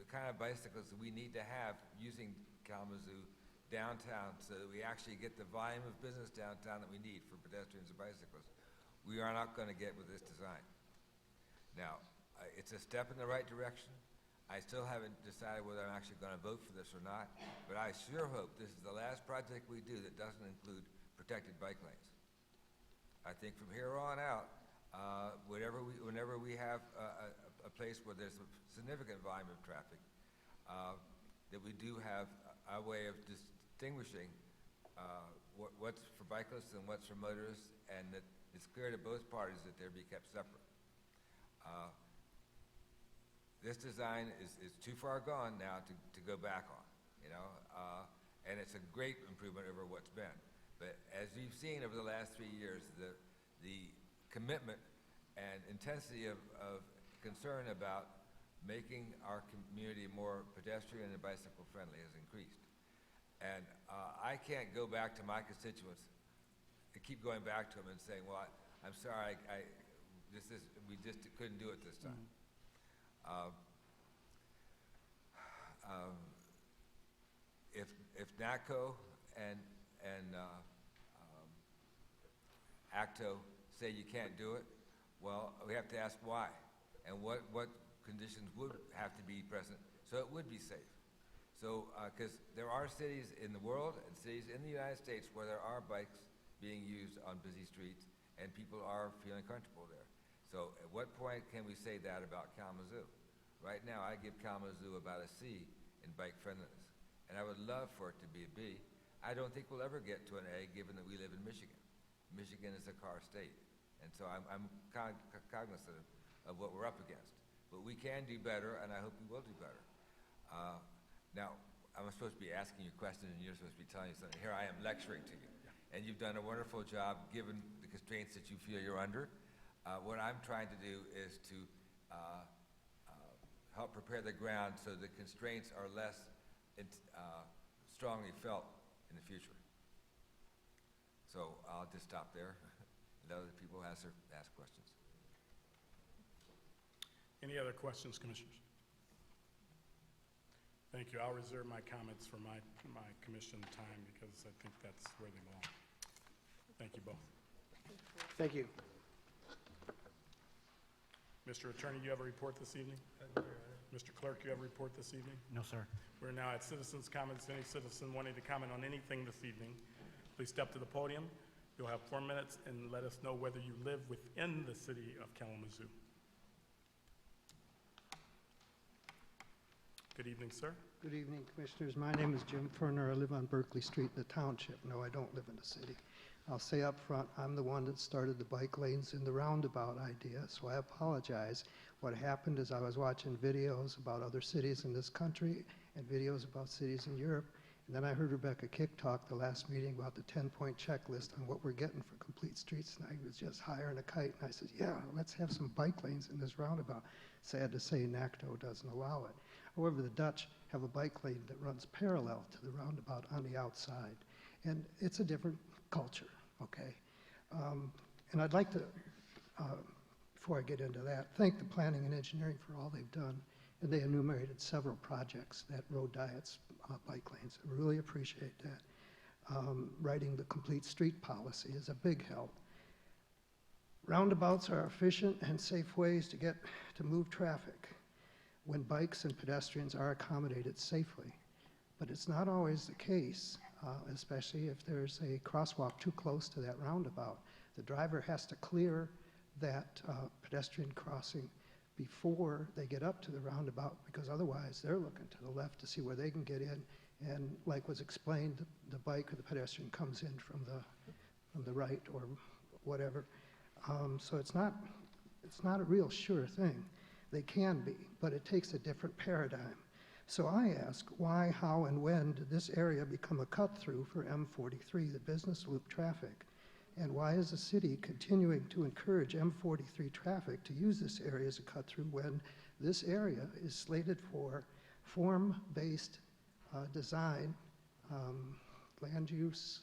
kind of bicycles that we need to have using Kalamazoo downtown, so that we actually get the volume of business downtown that we need for pedestrians and bicyclists, we are not going to get with this design. Now, it's a step in the right direction. I still haven't decided whether I'm actually going to vote for this or not, but I sure hope this is the last project we do that doesn't include protected bike lanes. I think from here on out, whenever we have a place where there's a significant volume of traffic, that we do have a way of distinguishing what's for bicyclists and what's for motorists, and that it's clear to both parties that they're be kept separate. This design is too far gone now to go back on, and it's a great improvement over what's been. But as you've seen over the last 3 years, the commitment and intensity of concern about making our community more pedestrian and bicycle friendly has increased. And I can't go back to my constituents and keep going back to them and saying, well, I'm sorry, we just couldn't do it this time. If NACO and ACTO say you can't do it, well, we have to ask why, and what conditions would have to be present so it would be safe. So, because there are cities in the world and cities in the United States where there are bikes being used on busy streets and people are feeling comfortable there. So at what point can we say that about Kalamazoo? Right now, I give Kalamazoo about a C in bike friendliness, and I would love for it to be a B. I don't think we'll ever get to an A, given that we live in Michigan. Michigan is a car state, and so I'm cognizant of what we're up against. But we can do better, and I hope we will do better. Now, I'm supposed to be asking you questions, and you're supposed to be telling me something. Here I am lecturing to you. And you've done a wonderful job, given the constraints that you feel you're under. What I'm trying to do is to help prepare the ground so the constraints are less strongly felt in the future. So I'll just stop there. Let other people ask questions. Any other questions, Commissioners? Thank you. I'll reserve my comments for my commission time because I think that's where they belong. Thank you both. Thank you. Mr. Attorney, you have a report this evening? Mr. Clerk, you have a report this evening? No, sir. We're now at citizens' comments. Any citizen wanting to comment on anything this evening, please step to the podium. You'll have 4 minutes and let us know whether you live within the city of Kalamazoo. Good evening, sir. Good evening, Commissioners. My name is Jim Ferner. I live on Berkeley Street in the township. No, I don't live in the city. I'll say up front, I'm the one that started the bike lanes in the roundabout idea, so I apologize. What happened is I was watching videos about other cities in this country and videos about cities in Europe, and then I heard Rebecca Kick talk the last meeting about the 10-point checklist on what we're getting for complete streets, and I was just hiring a kite, and I said, yeah, let's have some bike lanes in this roundabout. Sad to say, NACTO doesn't allow it. However, the Dutch have a bike lane that runs parallel to the roundabout on the outside, and it's a different culture, okay? And I'd like to, before I get into that, thank the planning and engineering for all they've done, and they enumerated several projects that road diets, bike lanes. I really appreciate that. Writing the complete street policy is a big help. Roundabouts are efficient and safe ways to move traffic when bikes and pedestrians are accommodated safely. But it's not always the case, especially if there's a crosswalk too close to that roundabout. The driver has to clear that pedestrian crossing before they get up to the roundabout, because otherwise they're looking to the left to see where they can get in. And like was explained, the bike or the pedestrian comes in from the right or whatever. So it's not a real sure thing. They can be, but it takes a different paradigm. So I ask, why, how, and when did this area become a cut-through for M43, the business loop traffic? And why is the city continuing to encourage M43 traffic to use this area as a cut-through when this area is slated for form-based design, land use?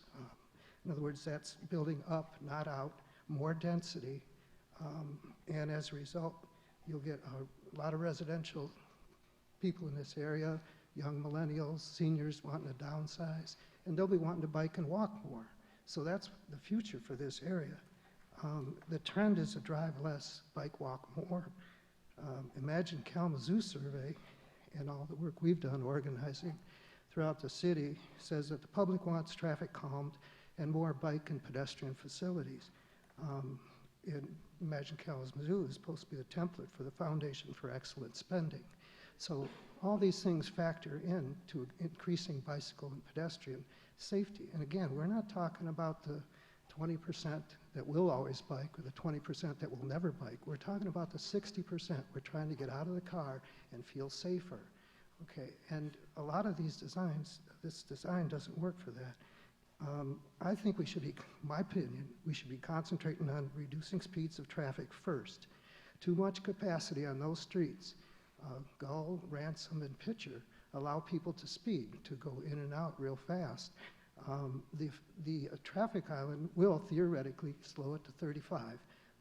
In other words, that's building up, not out, more density, and as a result, you'll get a lot of residential people in this area, young millennials, seniors wanting to downsize, and they'll be wanting to bike and walk more. So that's the future for this area. The trend is to drive less, bike, walk more. Imagine Kalamazoo survey and all the work we've done organizing throughout the city says that the public wants traffic calmed and more bike and pedestrian facilities. Imagine Kalamazoo is supposed to be the template for the Foundation for Excellent Spending. So all these things factor in to increasing bicycle and pedestrian safety. And again, we're not talking about the 20% that will always bike or the 20% that will never bike. We're talking about the 60% we're trying to get out of the car and feel safer. Okay, and a lot of these designs, this design doesn't work for that. I think we should be, my opinion, we should be concentrating on reducing speeds of traffic first. Too much capacity on those streets, Gull, Ransom, and Pitcher, allow people to speed, to go in and out real fast. The traffic island will theoretically slow it to 35,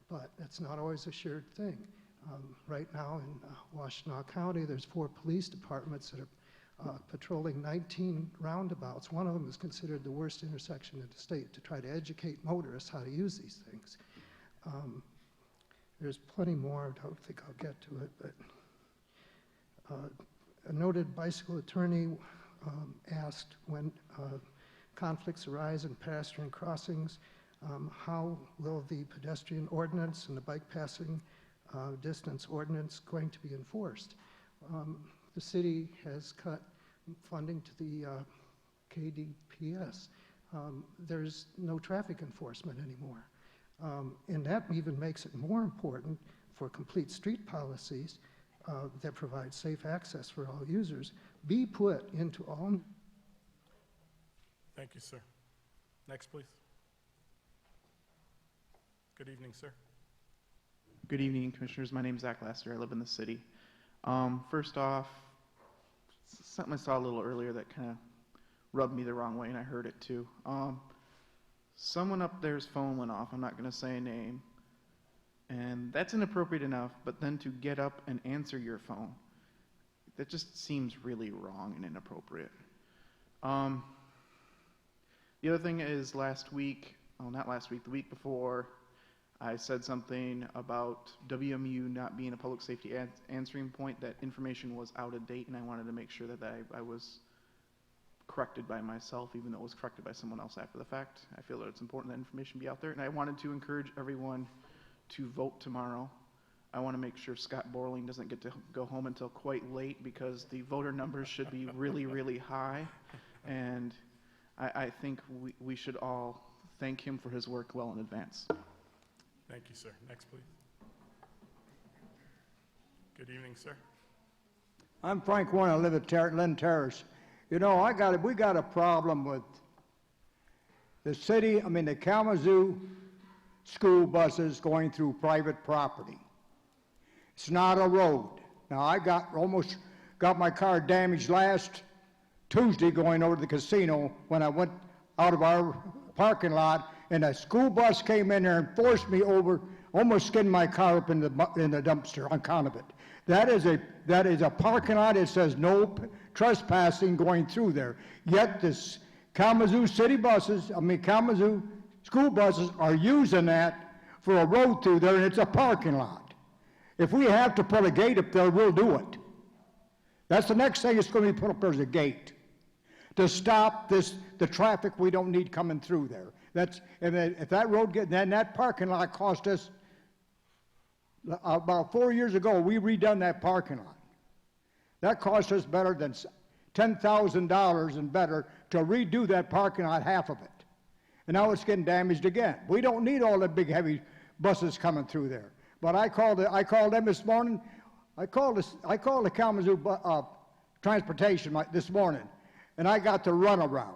but that's not always a assured thing. Right now in Washtenaw County, there's 4 police departments that are patrolling 19 roundabouts. One of them is considered the worst intersection in the state to try to educate motorists how to use these things. There's plenty more. I don't think I'll get to it, but a noted bicycle attorney asked when conflicts arise in pedestrian crossings, how will the pedestrian ordinance and the bike passing distance ordinance going to be enforced? The city has cut funding to the KDPS. There's no traffic enforcement anymore. And that even makes it more important for complete street policies that provide safe access for all users. be put into all. Thank you, sir. Next, please. Good evening, sir. Good evening, Commissioners. My name is Zach Laster. I live in the city. First off, something I saw a little earlier that kind of rubbed me the wrong way, and I heard it too. Someone up there's phone went off. I'm not going to say a name. And that's inappropriate enough, but then to get up and answer your phone, that just seems really wrong and inappropriate. The other thing is last week, oh, not last week, the week before, I said something about WMU not being a public safety answering point. That information was out of date, and I wanted to make sure that I was corrected by myself, even though it was corrected by someone else after the fact. I feel that it's important that information be out there, and I wanted to encourage everyone to vote tomorrow. I want to make sure Scott Borling doesn't get to go home until quite late, because the voter numbers should be really, really high, and I think we should all thank him for his work well in advance. Thank you, sir. Next, please. Good evening, sir. I'm Frank Warren. I live at Lynn Terrace. You know, we got a problem with the Kalamazoo school buses going through private property. It's not a road. Now, I almost got my car damaged last Tuesday going over to the casino when I went out of our parking lot, and a school bus came in there and forced me over, almost skinned my car up in the dumpster on account of it. That is a parking lot. It says no trespassing going through there. Yet this Kalamazoo Kalamazoo school buses are using that for a road through there, and it's a parking lot. If we have to put a gate up there, we'll do it. That's the next thing that's going to be put up there, is a gate to stop the traffic we don't need coming through there. If that road then that parking lot cost us, about 4 years ago, we redone that parking lot. That cost us better than $10,000 and better to redo that parking lot, half of it. And now it's getting damaged again. We don't need all the big heavy buses coming through there. But I called them this morning. I called the Kalamazoo Transportation this morning, and I got the runaround.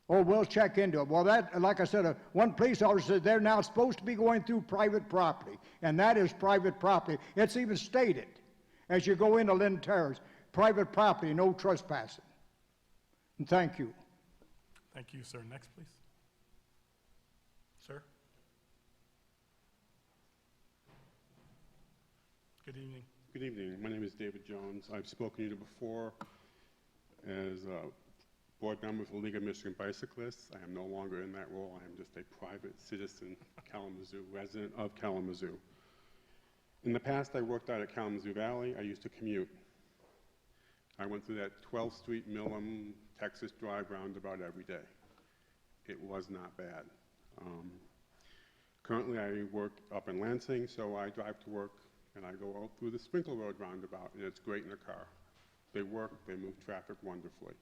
Oh, we'll check into it. Well, like I said, one police officer said they're now supposed to be going through private property, and that is private property. It's even stated as you go into Lynn Terrace, private property, no trespassing. And thank you. Thank you, sir. Next, please. Sir. Good evening. Good evening. My name is David Jones. I've spoken to you before as a board member of the League of Michigan Bicyclists. I am no longer in that role. I am just a private citizen, Kalamazoo, resident of Kalamazoo. In the past, I worked out at Kalamazoo Valley. I used to commute. I went through that 12th Street, Millam, Texas Drive roundabout every day. It was not bad. Currently, I work up in Lansing, so I drive to work and I go out through the Sprinkle Road roundabout, and it's great in a car. They work, they move traffic wonderfully.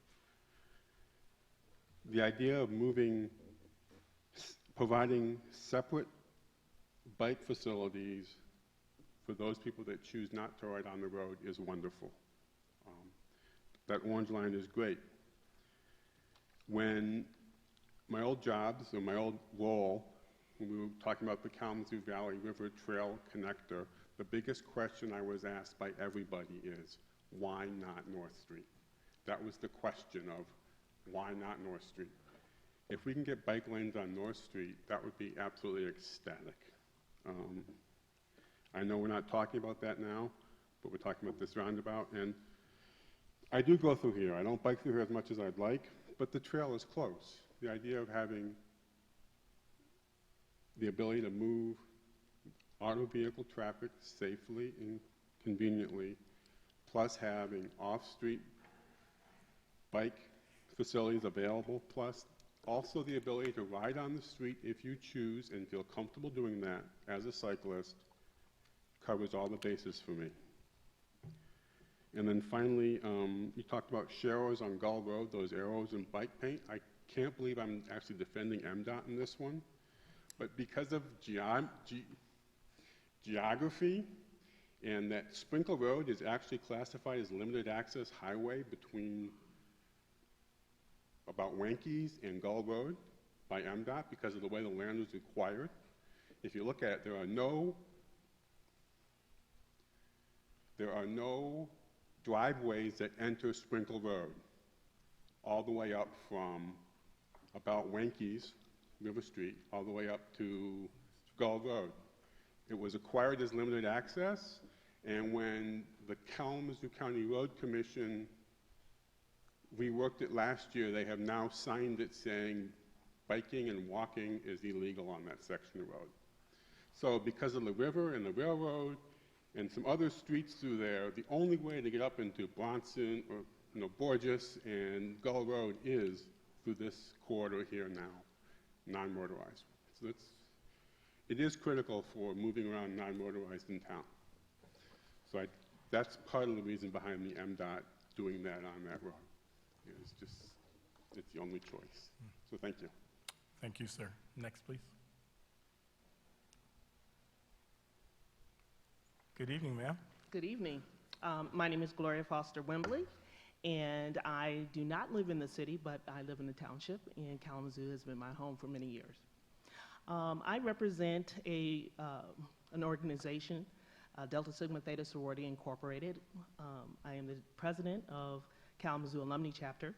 The idea of providing separate bike facilities for those people that choose not to ride on the road is wonderful. That orange line is great. When my old jobs, or my old role, when we were talking about the Kalamazoo Valley River Trail Connector, the biggest question I was asked by everybody is, why not North Street? That was the question of, why not North Street? If we can get bike lanes on North Street, that would be absolutely ecstatic. I know we're not talking about that now, but we're talking about this roundabout, and I do go through here. I don't bike through here as much as I'd like, but the trail is close. The idea of having the ability to move auto vehicle traffic safely and conveniently, plus having off-street bike facilities available, plus also the ability to ride on the street if you choose and feel comfortable doing that as a cyclist, covers all the bases for me. And then finally, you talked about sharrows on Gull Road, those arrows in bike paint. I can't believe I'm actually defending MDOT in this one, but because of geography, and that Sprinkle Road is actually classified as limited access highway between about Wankies and Gull Road by MDOT because of the way the land was required. If you look at it, there are no driveways that enter Sprinkle Road all the way up from about Wankies, River Street, all the way up to Gull Road. It was acquired as limited access, and when the Kalamazoo County Road Commission reworked it last year, they have now signed it saying biking and walking is illegal on that section of road. So because of the river and the railroad and some other streets through there, the only way to get up into Bronson or Borges and Gull Road is through this corridor here now, non-motorized. So it is critical for moving around non-motorized in town. So that's part of the reason behind the MDOT doing that on that road. It's the only choice. So thank you. Thank you, sir. Next, please. Good evening, ma'am. Good evening. My name is Gloria Foster Wembley, and I do not live in the city, but I live in the township, and Kalamazoo has been my home for many years. I represent an organization, Delta Sigma Theta Sorority Incorporated. I am the president of Kalamazoo Alumni Chapter,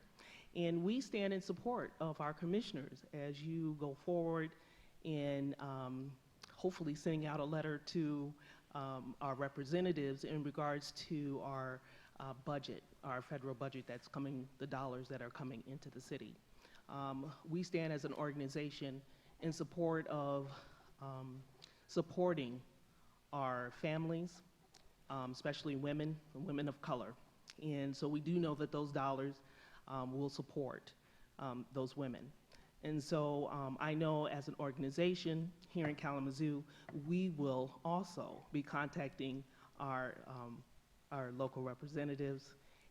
and we stand in support of our commissioners as you go forward in hopefully sending out a letter to our representatives in regards to our budget, our federal budget that's coming, the dollars that are coming into the city. We stand as an organization in support of supporting our families, especially women and women of color. And so we do know that those dollars will support those women. And so I know as an organization here in Kalamazoo, we will also be contacting our local representatives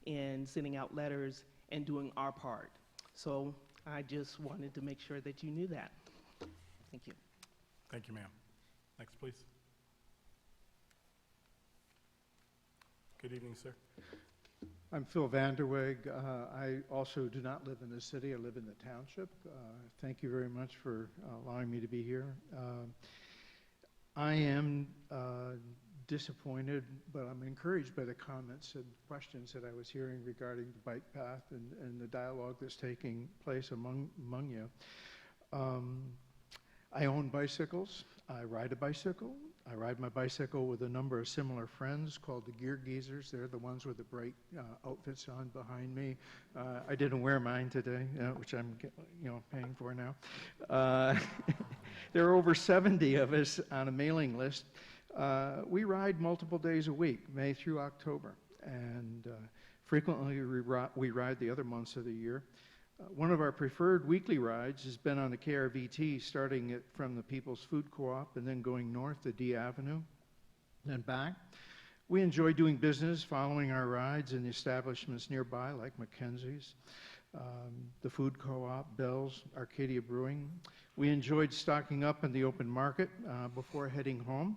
and sending out letters and doing our part. So I just wanted to make sure that you knew that. Thank you. Thank you, ma'am. Next, please. Good evening, sir. I'm Phil Vanderweg. I also do not live in the city. I live in the township. Thank you very much for allowing me to be here. I am disappointed, but I'm encouraged by the comments and questions that I was hearing regarding the bike path and the dialogue that's taking place among you. I own bicycles. I ride a bicycle. I ride my bicycle with a number of similar friends called the Gear Geezers. They're the ones with the bright outfits on behind me. I didn't wear mine today, which I'm paying for now. There are over 70 of us on a mailing list. We ride multiple days a week, May through October, and frequently we ride the other months of the year. One of our preferred weekly rides has been on the KRVT, starting from the People's Food Co-op and then going north to D Avenue and back. We enjoy doing business following our rides in the establishments nearby, like Mackenzie's, the Food Co-op, Bell's, Arcadia Brewing. We enjoyed stocking up in the open market before heading home.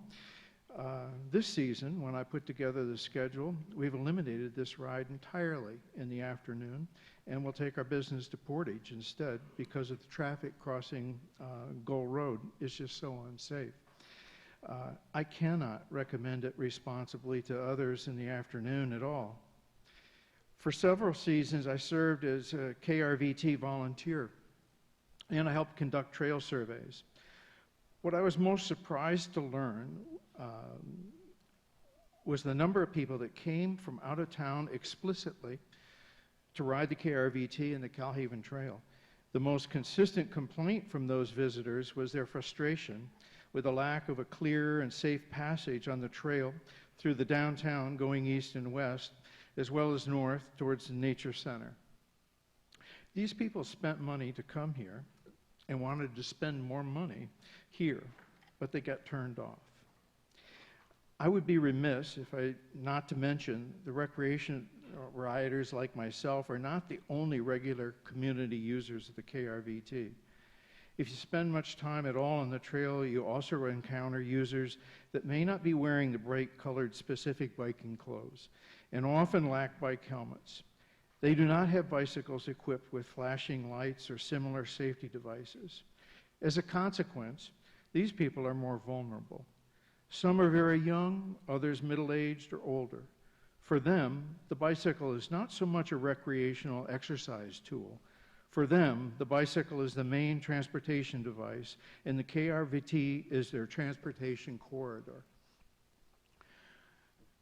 This season, when I put together the schedule, we've eliminated this ride entirely in the afternoon, and we'll take our business to Portage instead because of the traffic crossing Gull Road is just so unsafe. I cannot recommend it responsibly to others in the afternoon at all. For several seasons, I served as a KRVT volunteer, and I helped conduct trail surveys. What I was most surprised to learn was the number of people that came from out of town explicitly to ride the KRVT and the Calhaven Trail. The most consistent complaint from those visitors was their frustration with the lack of a clear and safe passage on the trail through the downtown going east and west, as well as north towards the nature center. These people spent money to come here and wanted to spend more money here, but they got turned off. I would be remiss if I not to mention the recreation riders like myself are not the only regular community users of the KRVT. If you spend much time at all on the trail, you also encounter users that may not be wearing the bright-colored specific biking clothes and often lack bike helmets. They do not have bicycles equipped with flashing lights or similar safety devices. As a consequence, these people are more vulnerable. Some are very young, others middle-aged or older. For them, the bicycle is not so much a recreational exercise tool. For them, the bicycle is the main transportation device, and the KRVT is their transportation corridor.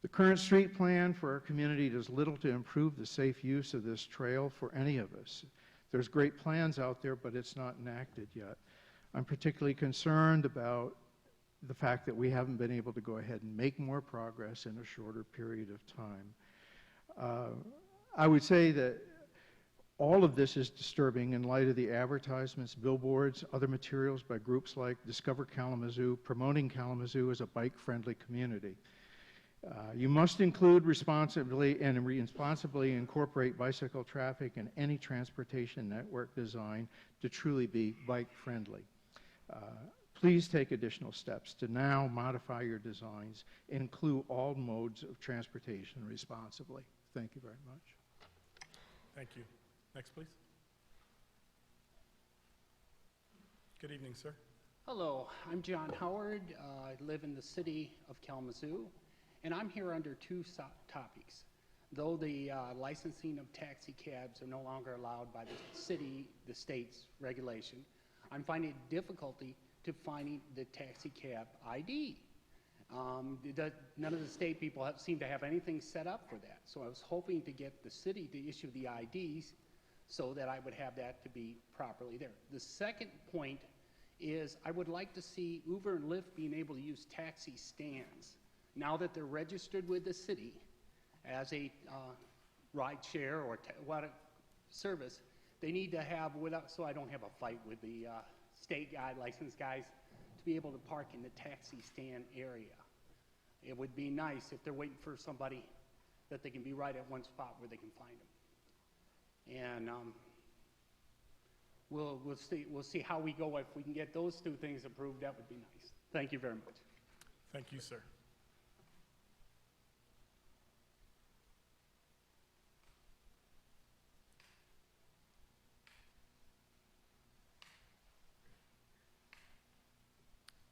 The current street plan for our community does little to improve the safe use of this trail for any of us. There's great plans out there, but it's not enacted yet. I'm particularly concerned about the fact that we haven't been able to go ahead and make more progress in a shorter period of time. I would say that all of this is disturbing in light of the advertisements, billboards, other materials by groups like Discover Kalamazoo, promoting Kalamazoo as a bike-friendly community. You must include responsibly incorporate bicycle traffic in any transportation network design to truly be bike-friendly. Please take additional steps to now modify your designs and include all modes of transportation responsibly. Thank you very much. Thank you. Next, please. Good evening, sir. Hello, I'm John Howard. I live in the city of Kalamazoo, and I'm here under two topics. Though the licensing of taxi cabs are no longer allowed by the city, the state's regulation, I'm finding difficulty to finding the taxi cab ID. None of the state people seem to have anything set up for that. So I was hoping to get the city to issue the IDs so that I would have that to be properly there. The second point is I would like to see Uber and Lyft being able to use taxi stands. Now that they're registered with the city as a ride share or what service, they need to have, so I don't have a fight with the state licensed guys, to be able to park in the taxi stand area. It would be nice if they're waiting for somebody that they can be right at one spot where they can find them. And we'll see how we go. If we can get those two things approved, that would be nice. Thank you very much. Thank you, sir.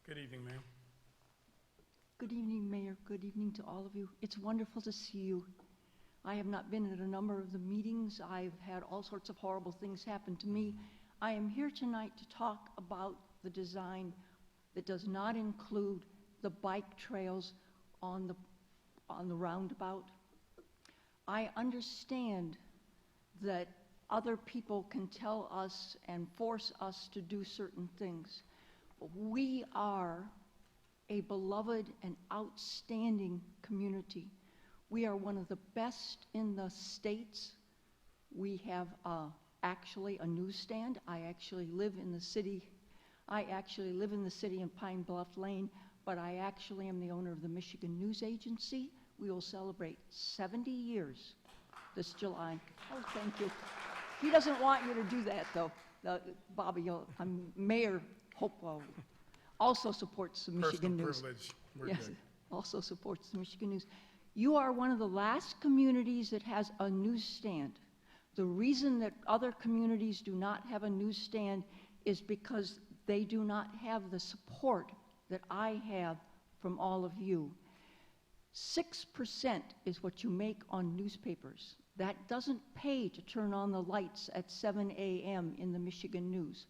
Good evening, ma'am. Good evening, Mayor. Good evening to all of you. It's wonderful to see you. I have not been at a number of the meetings. I've had all sorts of horrible things happen to me. I am here tonight to talk about the design that does not include the bike trails on the roundabout. I understand that other people can tell us and force us to do certain things. But we are a beloved and outstanding community. We are one of the best in the states. We have actually a newsstand. I actually live in the city. In Pine Bluff Lane, but I actually am the owner of the Michigan News Agency. We will celebrate 70 years this July. Oh, thank you. He doesn't want you to do that, though. Bobby, Mayor Hopewell also supports the Michigan News. Personal privilege. We're Yes, good. also supports the Michigan News. You are one of the last communities that has a newsstand. The reason that other communities do not have a newsstand is because they do not have the support that I have from all of you. 6% is what you make on newspapers. That doesn't pay to turn on the lights at 7 a.m. in the Michigan News.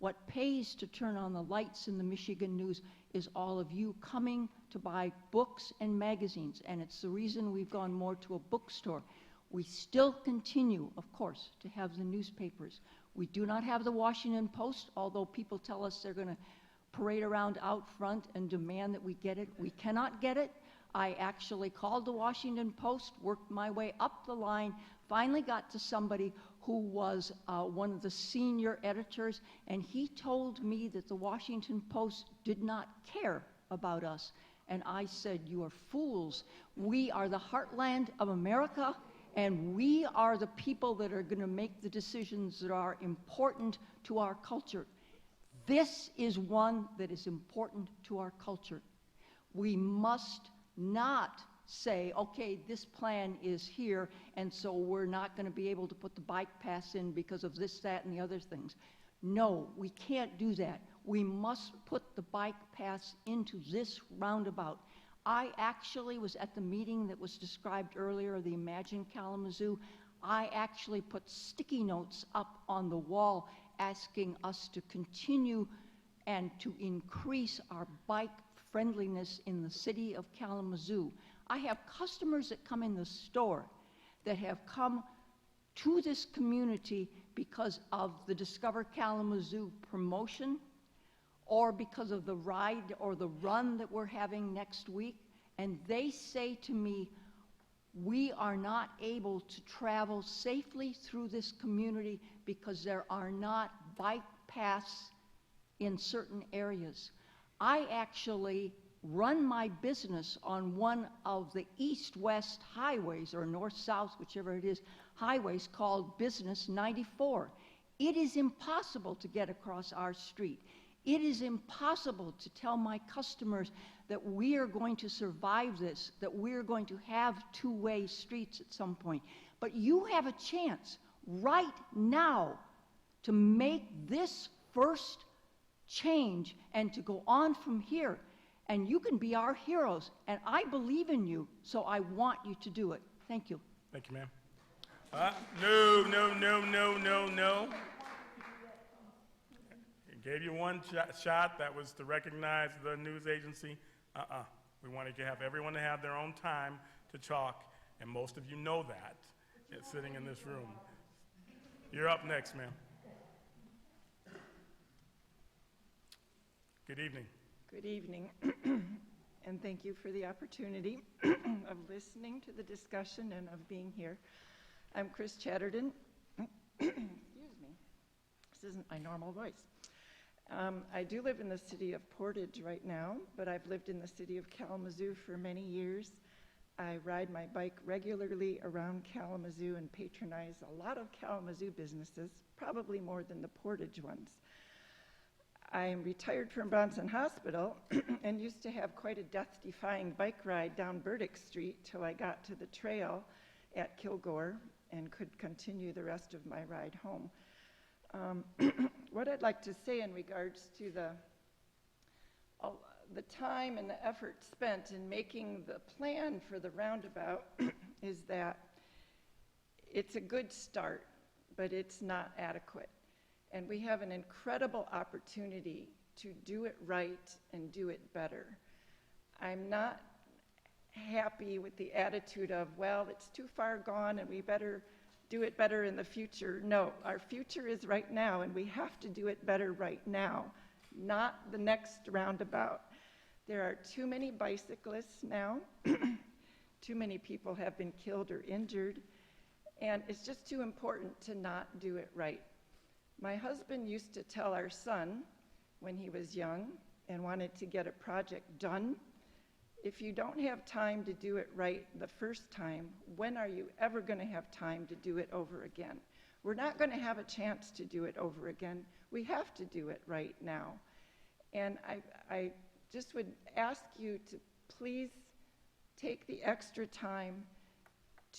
What pays to turn on the lights in the Michigan News is all of you coming to buy books and magazines, and it's the reason we've gone more to a bookstore. We still continue, of course, to have the newspapers. We do not have the Washington Post, although people tell us they're going to parade around out front and demand that we get it. We cannot get it. I actually called the Washington Post, worked my way up the line, finally got to somebody who was one of the senior editors, and he told me that the Washington Post did not care about us. And I said, you are fools. We are the heartland of America, and we are the people that are going to make the decisions that are important to our culture. This is one that is important to our culture. We must not say, okay, this plan is here, and so we're not going to be able to put the bike paths in because of this, that, and the other things. No, we can't do that. We must put the bike paths into this roundabout. I actually was at the meeting that was described earlier, the Imagine Kalamazoo. I actually put sticky notes up on the wall asking us to continue and to increase our bike friendliness in the city of Kalamazoo. I have customers that come in the store that have come to this community because of the Discover Kalamazoo promotion or because of the ride or the run that we're having next week, and they say to me, we are not able to travel safely through this community because there are not bike paths in certain areas. I actually run my business on one of the east-west highways, or north-south, whichever it is, highways called Business 94. It is impossible to get across our street. It is impossible to tell my customers that we are going to survive this, that we're going to have two-way streets at some point. But you have a chance right now to make this first change and to go on from here. And you can be our heroes, and I believe in you, so I want you to do it. Thank you. Thank you, ma'am. No. Gave you one shot. That was to recognize the news agency. We wanted to have everyone to have their own time to talk, and most of you know that, sitting in this room. You're up next, ma'am. Good evening. Good evening, and thank you for the opportunity of listening to the discussion and of being here. I'm Chris Chatterton. Excuse me. This isn't my normal voice. I do live in the city of Portage right now, but I've lived in the city of Kalamazoo for many years. I ride my bike regularly around Kalamazoo and patronize a lot of Kalamazoo businesses, probably more than the Portage ones. I am retired from Bronson Hospital and used to have quite a death-defying bike ride down Burdick Street till I got to the trail at Kilgore and could continue the rest of my ride home. What I'd like to say in regards to the time and the effort spent in making the plan for the roundabout is that it's a good start, but it's not adequate. And we have an incredible opportunity to do it right and do it better. I'm not happy with the attitude of, well, it's too far gone and we better do it better in the future. No, our future is right now, and we have to do it better right now, not the next roundabout. There are too many bicyclists now. Too many people have been killed or injured, and it's just too important to not do it right. My husband used to tell our son when he was young and wanted to get a project done, if you don't have time to do it right the first time, when are you ever going to have time to do it over again? We're not going to have a chance to do it over again. We have to do it right now. And I just would ask you to please take the extra time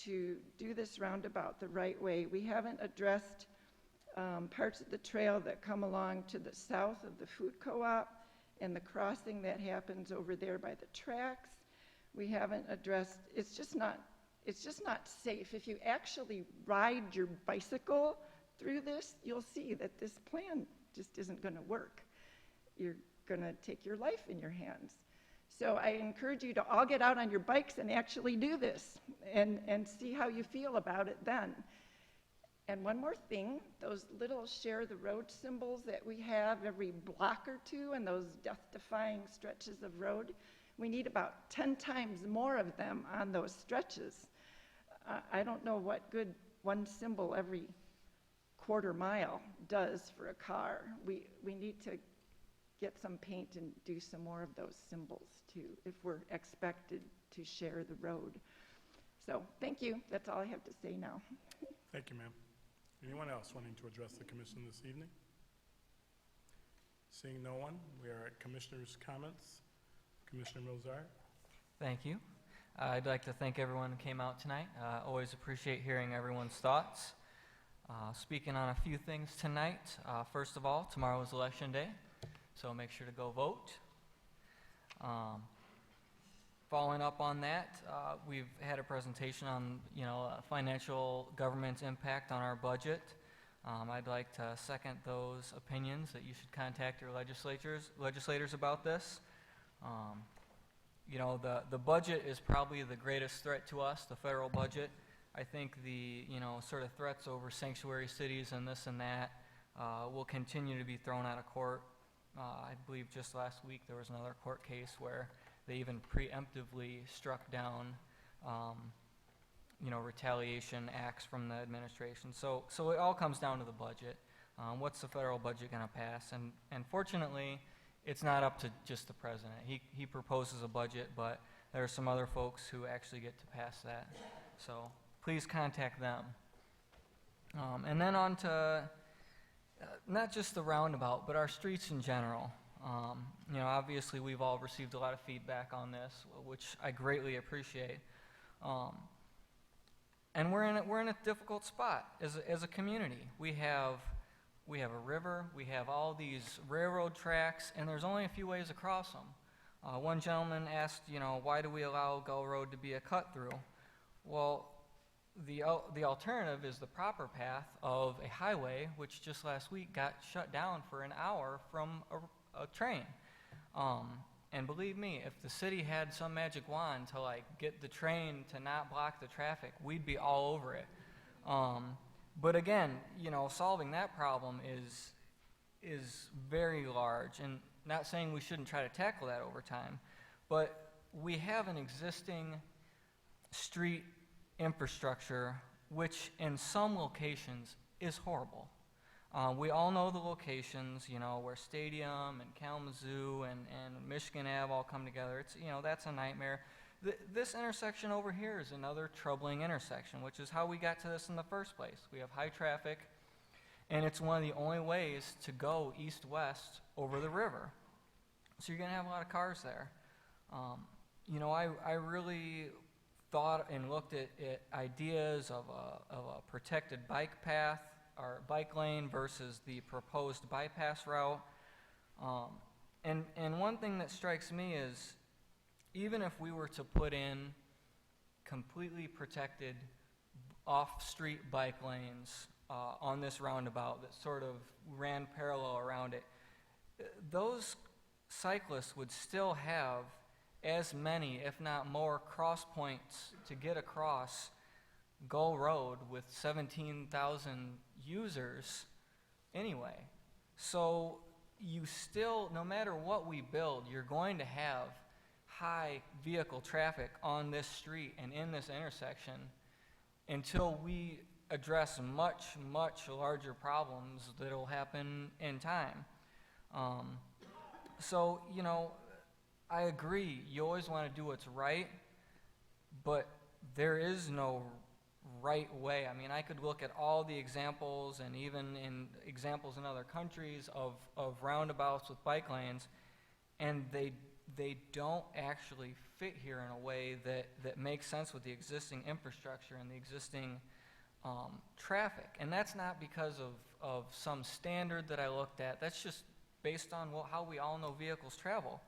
to do this roundabout the right way. We haven't addressed parts of the trail that come along to the south of the food co-op and the crossing that happens over there by the tracks. We haven't addressed, it's just not safe. If you actually ride your bicycle through this, you'll see that this plan just isn't going to work. You're going to take your life in your hands. So I encourage you to all get out on your bikes and actually do this and see how you feel about it then. And one more thing, those little share the road symbols that we have every block or two and those death-defying stretches of road, we need about 10 times more of them on those stretches. I don't know what good one symbol every quarter mile does for a car. We need to get some paint and do some more of those symbols too, if we're expected to share the road. So thank you. That's all I have to say now. Thank you, ma'am. Anyone else wanting to address the commission this evening? Seeing no one, we are at Commissioners' comments. Commissioner Mozart. Thank you. I'd like to thank everyone who came out tonight. Always appreciate hearing everyone's thoughts. Speaking on a few things tonight. First of all, tomorrow is Election Day, so make sure to go vote. Following up on that, we've had a presentation on, financial government's impact on our budget. I'd like to second those opinions that you should contact your legislators about this. The budget is probably the greatest threat to us, the federal budget. I think the, sort of threats over sanctuary cities and this and that will continue to be thrown out of court. I believe just last week there was another court case where they even preemptively struck down, retaliation acts from the administration. So it all comes down to the budget. What's the federal budget going to pass? And fortunately, it's not up to just the president. He proposes a budget, but there are some other folks who actually get to pass that. So please contact them. And then on to not just the roundabout, but our streets in general. Obviously we've all received a lot of feedback on this, which I greatly appreciate. And we're in a difficult spot as a community. We have a river, we have all these railroad tracks, and there's only a few ways across them. One gentleman asked, why do we allow Gull Road to be a cut-through? Well, the alternative is the proper path of a highway, which just last week got shut down for an hour from a train. And believe me, if the city had some magic wand to get the train to not block the traffic, we'd be all over it. But again, solving that problem is very large, and not saying we shouldn't try to tackle that over time, but we have an existing street infrastructure which in some locations is horrible. We all know the locations, where Stadium and Kalamazoo and Michigan Ave all come together. It's, that's a nightmare. This intersection over here is another troubling intersection, which is how we got to this in the first place. We have high traffic, and it's one of the only ways to go east-west over the river. So you're going to have a lot of cars there. I really thought and looked at ideas of a protected bike path, or bike lane versus the proposed bypass route. And one thing that strikes me is, even if we were to put in completely protected off-street bike lanes on this roundabout that sort of ran parallel around it, those cyclists would still have as many, if not more, cross points to get across Gull Road with 17,000 users anyway. So you still, no matter what we build, you're going to have high vehicle traffic on this street and in this intersection until we address much, much larger problems that will happen in time. So, I agree, you always want to do what's right, but there is no right way. I mean, I could look at all the examples, and even in examples in other countries of roundabouts with bike lanes, and they don't actually fit here in a way that makes sense with the existing infrastructure and the existing traffic. And that's not because of some standard that I looked at. That's just based on how we all know vehicles travel.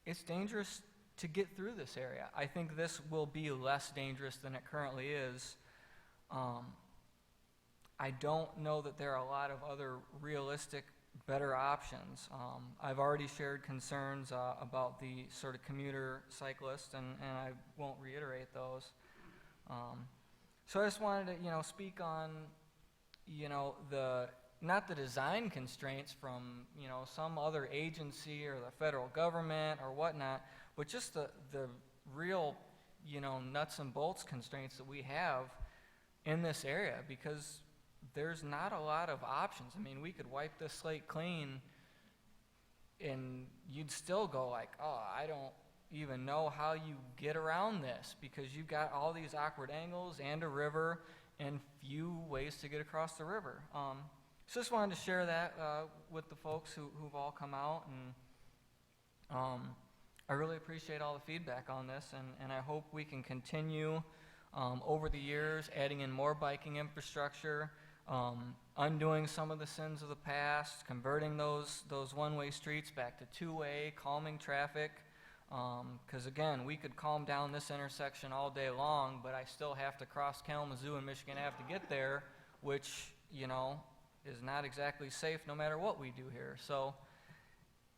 It's dangerous to get through this area. I think this will be less dangerous than it currently is. I don't know that there are a lot of other realistic, better options. I've already shared concerns about the sort of commuter cyclist, and I won't reiterate those. So I just wanted to, speak on, not the design constraints from, some other agency or the federal government or whatnot, but just the real, nuts and bolts constraints that we have in this area, because there's not a lot of options. I mean, we could wipe this slate clean and you'd still go like, oh, I don't even know how you get around this, because you've got all these awkward angles and a river and few ways to get across the river. So just wanted to share that with the folks who've all come out, and I really appreciate all the feedback on this, and I hope we can continue over the years, adding in more biking infrastructure, undoing some of the sins of the past, converting those one-way streets back to two-way, calming traffic. Because again, we could calm down this intersection all day long, but I still have to cross Kalamazoo and Michigan Ave to get there, which, you know, is not exactly safe no matter what we do here. So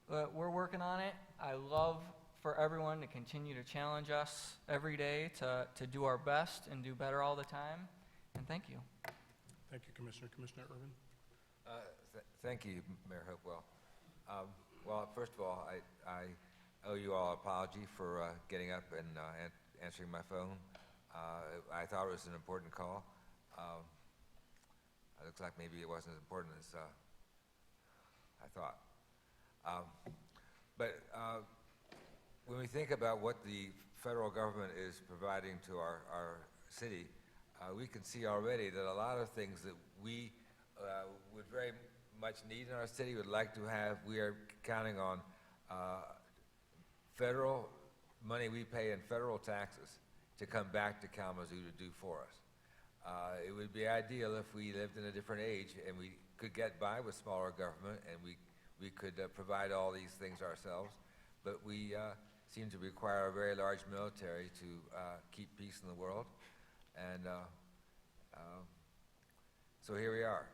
we're working on it. I love for everyone to continue to challenge us every day to do our best and do better all the time. And thank you. Thank you, Commissioner. Commissioner Urban? Thank you, Mayor Hopewell. Well, first of all, I owe you all an apology for getting up and answering my phone. I thought it was an important call. It looks like maybe it wasn't as important as I thought. But when we think about what the federal government is providing to our city, we can see already that a lot of things that we would very much need in our city, would like to have, we are counting on federal money we pay in federal taxes to come back to Kalamazoo to do for us. It would be ideal if we lived in a different age and we could get by with smaller government and we could provide all these things ourselves, but we seem to require a very large military to keep peace in the world, and so here we are.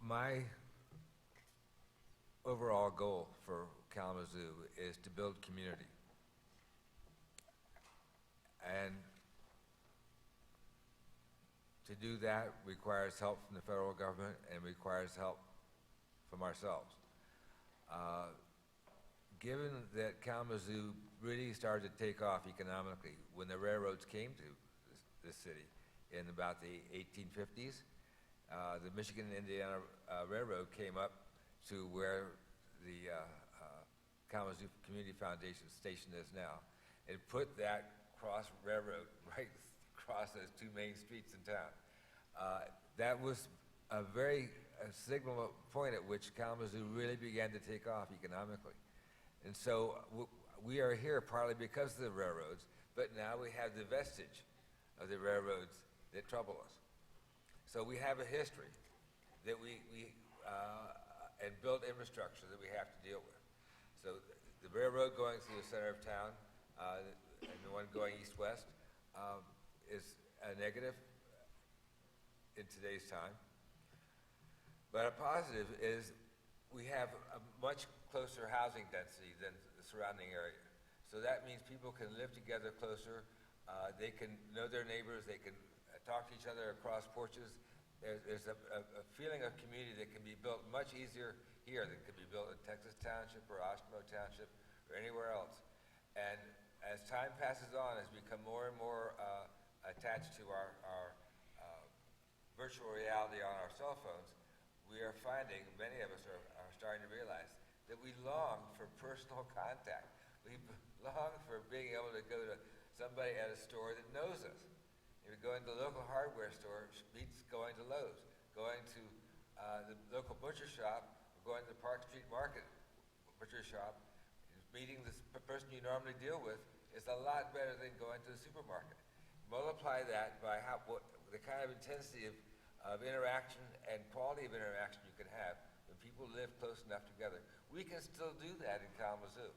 My overall goal for Kalamazoo is to build community, and to do that requires help from the federal government and requires help from ourselves. Given that Kalamazoo really started to take off economically when the railroads came to this city in about the 1850s, the Michigan-Indiana Railroad came up to where the Kalamazoo Community Foundation station is now. It put that cross railroad right across those two main streets in town. That was a very signal point at which Kalamazoo really began to take off economically. And so we are here partly because of the railroads, but now we have the vestige of the railroads that trouble us. So we have a history that and built infrastructure that we have to deal with. So the railroad going through the center of town and the one going east-west is a negative in today's time. But a positive is we have a much closer housing density than the surrounding area. So that means people can live together closer. They can know their neighbors. They can talk to each other across porches. There's a feeling of community that can be built much easier here than could be built in Texas Township or Oshkosh Township or anywhere else. And as time passes on, as we become more and more attached to our virtual reality on our cell phones, we are finding, many of us are starting to realize, that we long for personal contact. We long for being able to go to somebody at a store that knows us. If you're going to the local hardware store, beats going to Lowe's. Going to the local butcher shop, or going to the Park Street Market butcher shop, meeting the person you normally deal with is a lot better than going to the supermarket. Multiply that by the kind of intensity of interaction and quality of interaction you can have when people live close enough together. We can still do that in Kalamazoo,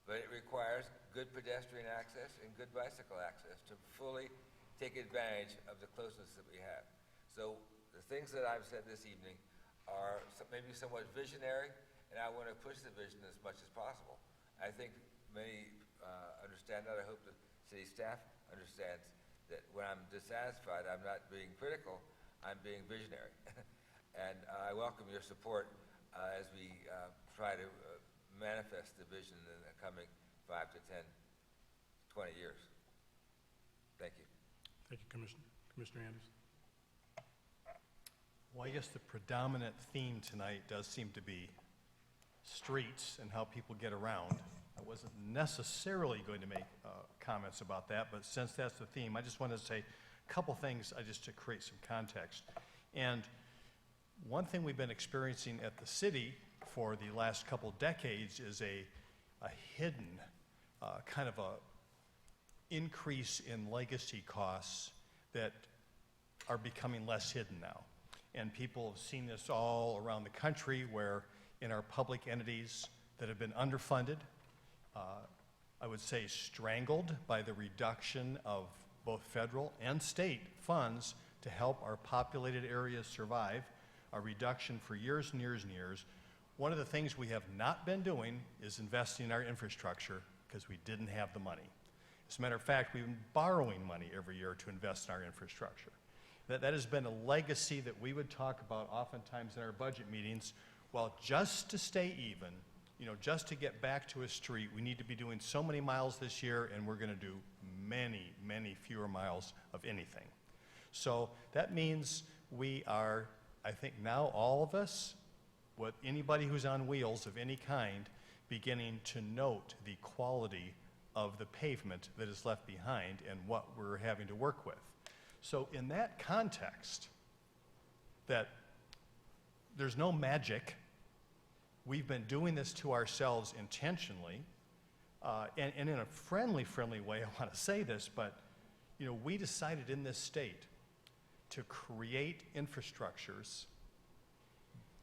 but it requires good pedestrian access and good bicycle access to fully take advantage of the closeness that we have. So the things that I've said this evening are maybe somewhat visionary, and I want to push the vision as much as possible. I think many understand that. I hope the city staff understands that when I'm dissatisfied, I'm not being critical, I'm being visionary. And I welcome your support as we try to manifest the vision in the coming 5 to 10, 20 years. Thank you. Thank you, Commissioner. Commissioner Anderson. Well, I guess the predominant theme tonight does seem to be streets and how people get around. I wasn't necessarily going to make comments about that, but since that's the theme, I just wanted to say a couple things just to create some context. And one thing we've been experiencing at the city for the last couple decades is a hidden kind of a increase in legacy costs that are becoming less hidden now. And people have seen this all around the country, where in our public entities that have been underfunded, I would say strangled by the reduction of both federal and state funds to help our populated areas survive, a reduction for years and years and years. One of the things we have not been doing is investing in our infrastructure because we didn't have the money. As a matter of fact, we've been borrowing money every year to invest in our infrastructure. That has been a legacy that we would talk about oftentimes in our budget meetings. Well, just to stay even, just to get back to a street, we need to be doing so many miles this year, and we're going to do many, many fewer miles of anything. So that means we are, I think now all of us, with anybody who's on wheels of any kind, beginning to note the quality of the pavement that is left behind and what we're having to work with. So in that context, that there's no magic, we've been doing this to ourselves intentionally, and in a friendly way, I want to say this, but we decided in this state to create infrastructures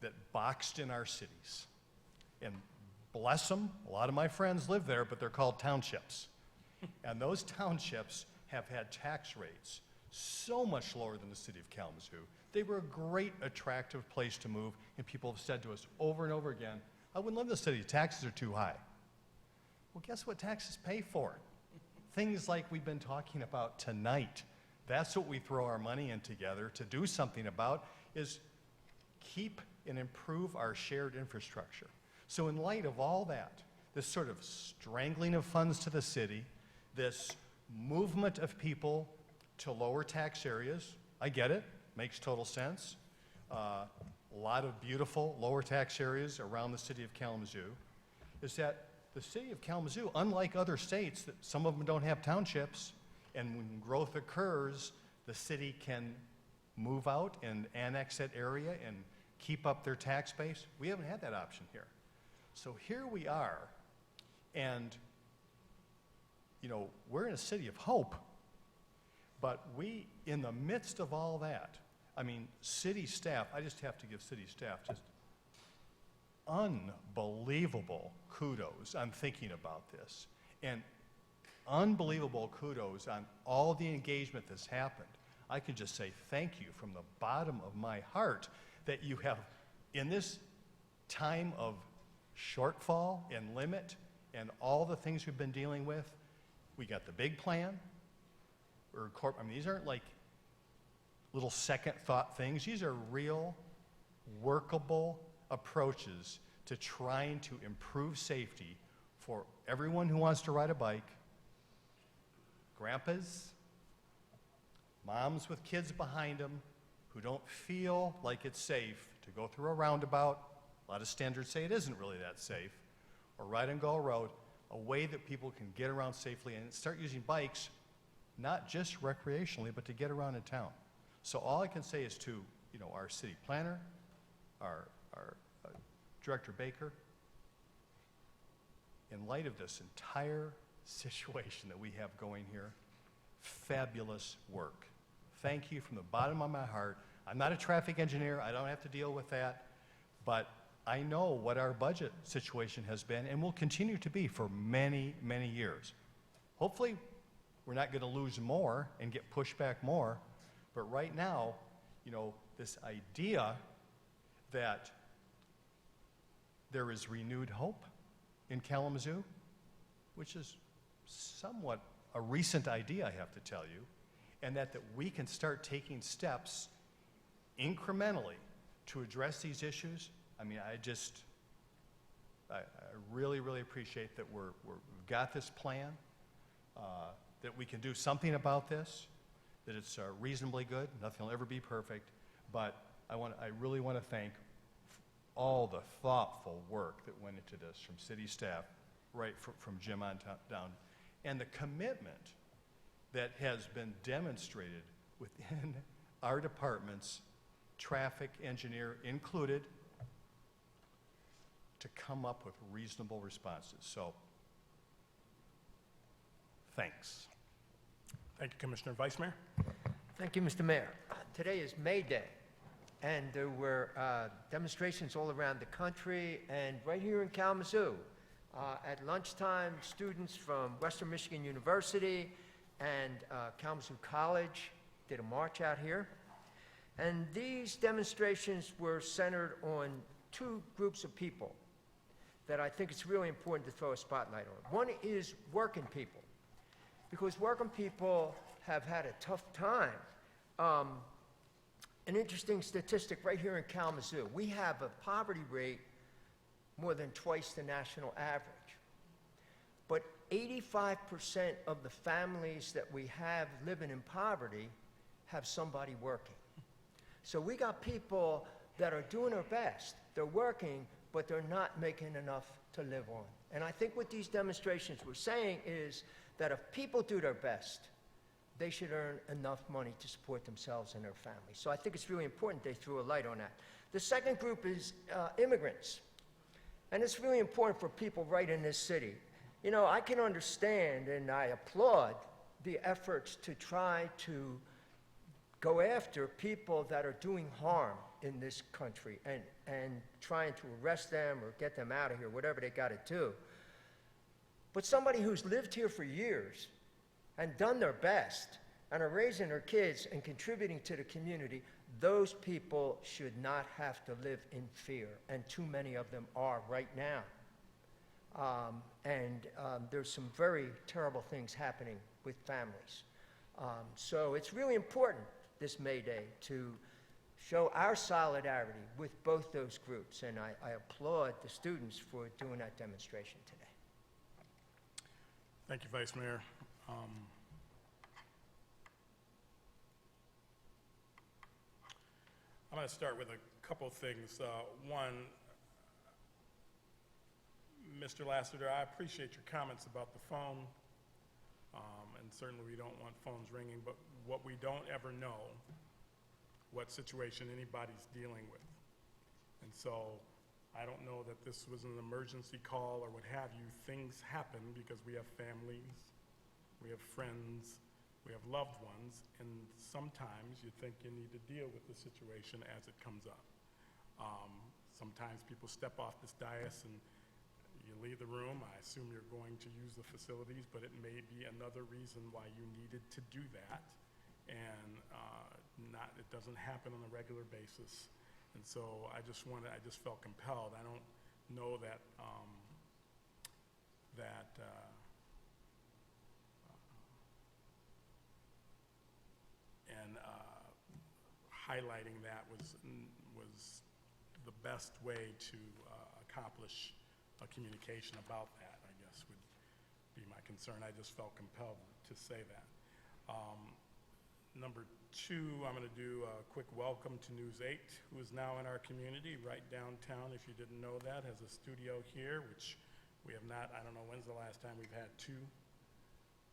that boxed in our cities. And bless them, a lot of my friends live there, but they're called townships. And those townships have had tax rates so much lower than the city of Kalamazoo. They were a great, attractive place to move, and people have said to us over and over again, I wouldn't live in the city, taxes are too high. Well, guess what taxes pay for? Things like we've been talking about tonight. That's what we throw our money in together to do something about, is keep and improve our shared infrastructure. So in light of all that, this sort of strangling of funds to the city, this movement of people to lower tax areas, I get it, makes total sense. A lot of beautiful lower tax areas around the city of Kalamazoo, is that the city of Kalamazoo, unlike other states, that some of them don't have townships, and when growth occurs, the city can move out and annex that area and keep up their tax base. We haven't had that option here. So here we are, and we're in a city of hope, but we, in the midst of all that, city staff, I just have to give city staff just unbelievable kudos on thinking about this, and unbelievable kudos on all the engagement that's happened. I can just say thank you from the bottom of my heart that you have, in this time of shortfall and limit and all the things we've been dealing with, we got the big plan. These aren't like little second thought things. These are real, workable approaches to trying to improve safety for everyone who wants to ride a bike, grandpas, moms with kids behind them who don't feel like it's safe to go through a roundabout. A lot of standards say it isn't really that safe. Or ride and go road, a way that people can get around safely and start using bikes, not just recreationally, but to get around in town. So all I can say is to our city planner, our Director Baker, in light of this entire situation that we have going here, fabulous work. Thank you from the bottom of my heart. I'm not a traffic engineer, I don't have to deal with that, but I know what our budget situation has been and will continue to be for many, many years. Hopefully, we're not going to lose more and get pushed back more, but right now, this idea that there is renewed hope in Kalamazoo, which is somewhat a recent idea, I have to tell you, and that we can start taking steps incrementally to address these issues. I really, really appreciate that we've got this plan, that we can do something about this, that it's reasonably good. Nothing will ever be perfect, but I really want to thank all the thoughtful work that went into this from city staff, right from Jim on down, and the commitment that has been demonstrated within our departments traffic engineer included to come up with reasonable responses. So, thanks. Thank you, Commissioner. Vice Mayor? Thank you, Mr. Mayor. Today is May Day, and there were demonstrations all around the country and right here in Kalamazoo. At lunchtime, students from Western Michigan University and Kalamazoo College did a march out here. And these demonstrations were centered on two groups of people that I think it's really important to throw a spotlight on. One is working people, because working people have had a tough time. An interesting statistic right here in Kalamazoo, we have a poverty rate more than twice the national average. But 85% of the families that we have living in poverty have somebody working. So we got people that are doing their best. They're working, but they're not making enough to live on. And I think what these demonstrations were saying is that if people do their best, they should earn enough money to support themselves and their families. So I think it's really important they threw a light on that. The second group is immigrants. And it's really important for people right in this city. You know, I can understand and I applaud the efforts to try to go after people that are doing harm in this country and trying to arrest them or get them out of here, whatever they got to do. But somebody who's lived here for years and done their best and are raising their kids and contributing to the community, those people should not have to live in fear, and too many of them are right now. There's some very terrible things happening with families. So it's really important this May Day to show our solidarity with both those groups, and I applaud the students for doing that demonstration today. Thank you, Vice Mayor. I'm going to start with a couple things. One, Mr. Lassiter, I appreciate your comments about the phone, and certainly we don't want phones ringing, but what we don't ever know what situation anybody's dealing with. And so I don't know that this was an emergency call or what have you. Things happen because we have families, we have friends, we have loved ones, and sometimes you think you need to deal with the situation as it comes up. Sometimes people step off this dais and you leave the room. I assume you're going to use the facilities, but it may be another reason why you needed to do that, and it doesn't happen on a regular basis. And so I just felt compelled. I don't know that highlighting that was the best way to accomplish a communication about that, I guess, would be my concern. I just felt compelled to say that. Number two, I'm going to do a quick welcome to News 8, who is now in our community right downtown. If you didn't know that, has a studio here, which we have not. I don't know when's the last time we've had two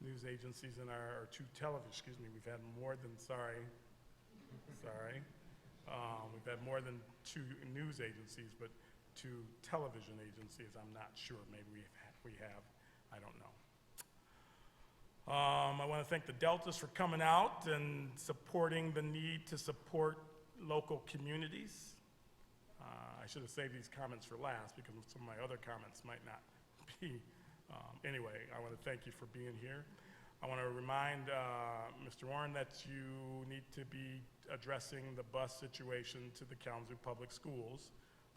news agencies in our, or two television, excuse me. We've had more than, we've had more than two news agencies, but two television agencies, I'm not sure. Maybe we have. I don't know. I want to thank the Deltas for coming out and supporting the need to support local communities. I should have saved these comments for last because some of my other comments might not be. Anyway, I want to thank you for being here. I want to remind Mr. Warren that you need to be addressing the bus situation to the Kalamazoo Public Schools,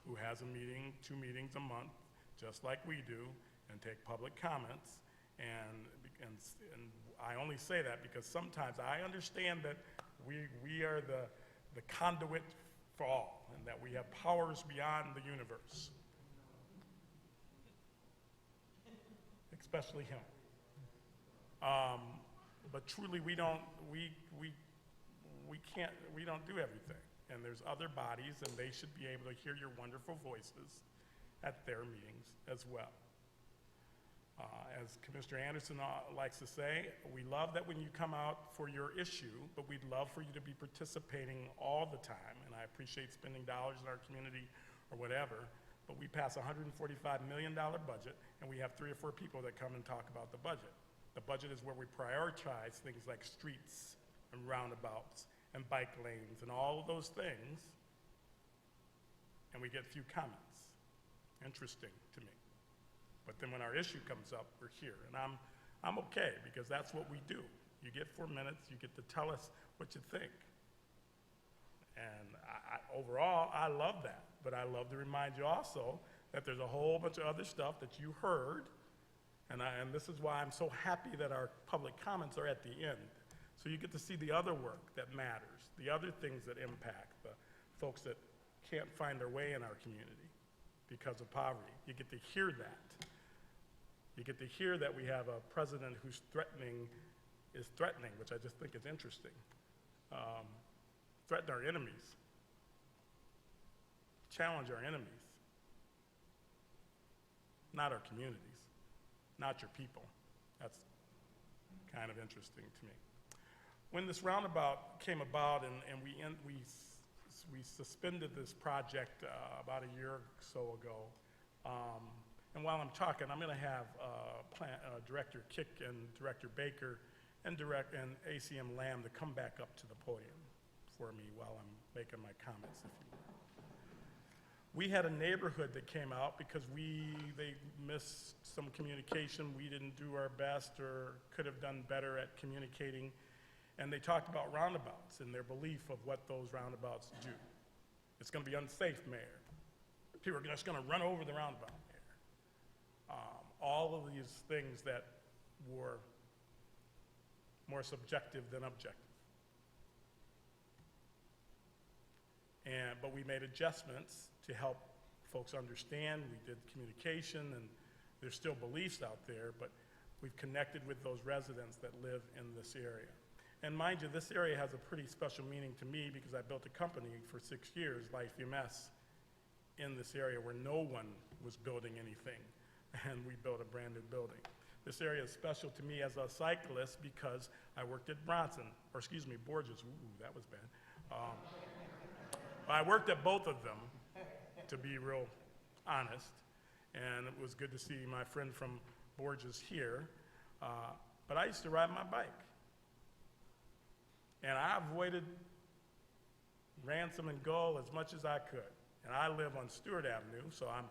who has a meeting, 2 meetings a month, just like we do, and take public comments. And I only say that because sometimes I understand that we are the conduit for all, and that we have powers beyond the universe, especially him. But truly, we don't do everything, and there's other bodies, and they should be able to hear your wonderful voices at their meetings as well. As Commissioner Anderson likes to say, we love that when you come out for your issue, but we'd love for you to be participating all the time. And I appreciate spending dollars in our community or whatever, but we pass a $145 million budget, and we have 3 or 4 people that come and talk about the budget. The budget is where we prioritize things like streets and roundabouts and bike lanes and all of those things, and we get few comments. Interesting to me. But then when our issue comes up, we're here. And I'm okay, because that's what we do. You get 4 minutes, you get to tell us what you think. And overall, I love that. But I love to remind you also that there's a whole bunch of other stuff that you heard. And this is why I'm so happy that our public comments are at the end. So you get to see the other work that matters, the other things that impact the folks that can't find their way in our community because of poverty. You get to hear that. You get to hear that we have a president who's threatening, which I just think is interesting. Threaten our enemies. Challenge our enemies. Not our communities. Not your people. That's kind of interesting to me. When this roundabout came about and we suspended this project about a year or so ago, and while I'm talking, I'm going to have Director Kick and Director Baker and ACM Lamb to come back up to the podium for me while I'm making my comments, if you will. We had a neighborhood that came out because they missed some communication. We didn't do our best or could have done better at communicating. And they talked about roundabouts and their belief of what those roundabouts do. It's going to be unsafe, Mayor. People are just going to run over the roundabout. All of these things that were more subjective than objective. But we made adjustments to help folks understand. We did communication, and there's still beliefs out there, but we've connected with those residents that live in this area. And mind you, this area has a pretty special meaning to me because I built a company for 6 years, Life EMS, in this area where no one was building anything. And we built a brand new building. This area is special to me as a cyclist because I worked at Borges. Ooh, that was bad. I worked at both of them, to be real honest. And it was good to see my friend from Borges here. But I used to ride my bike. And I avoided Ransom and Gull as much as I could. And I live on Stewart Avenue, so I'm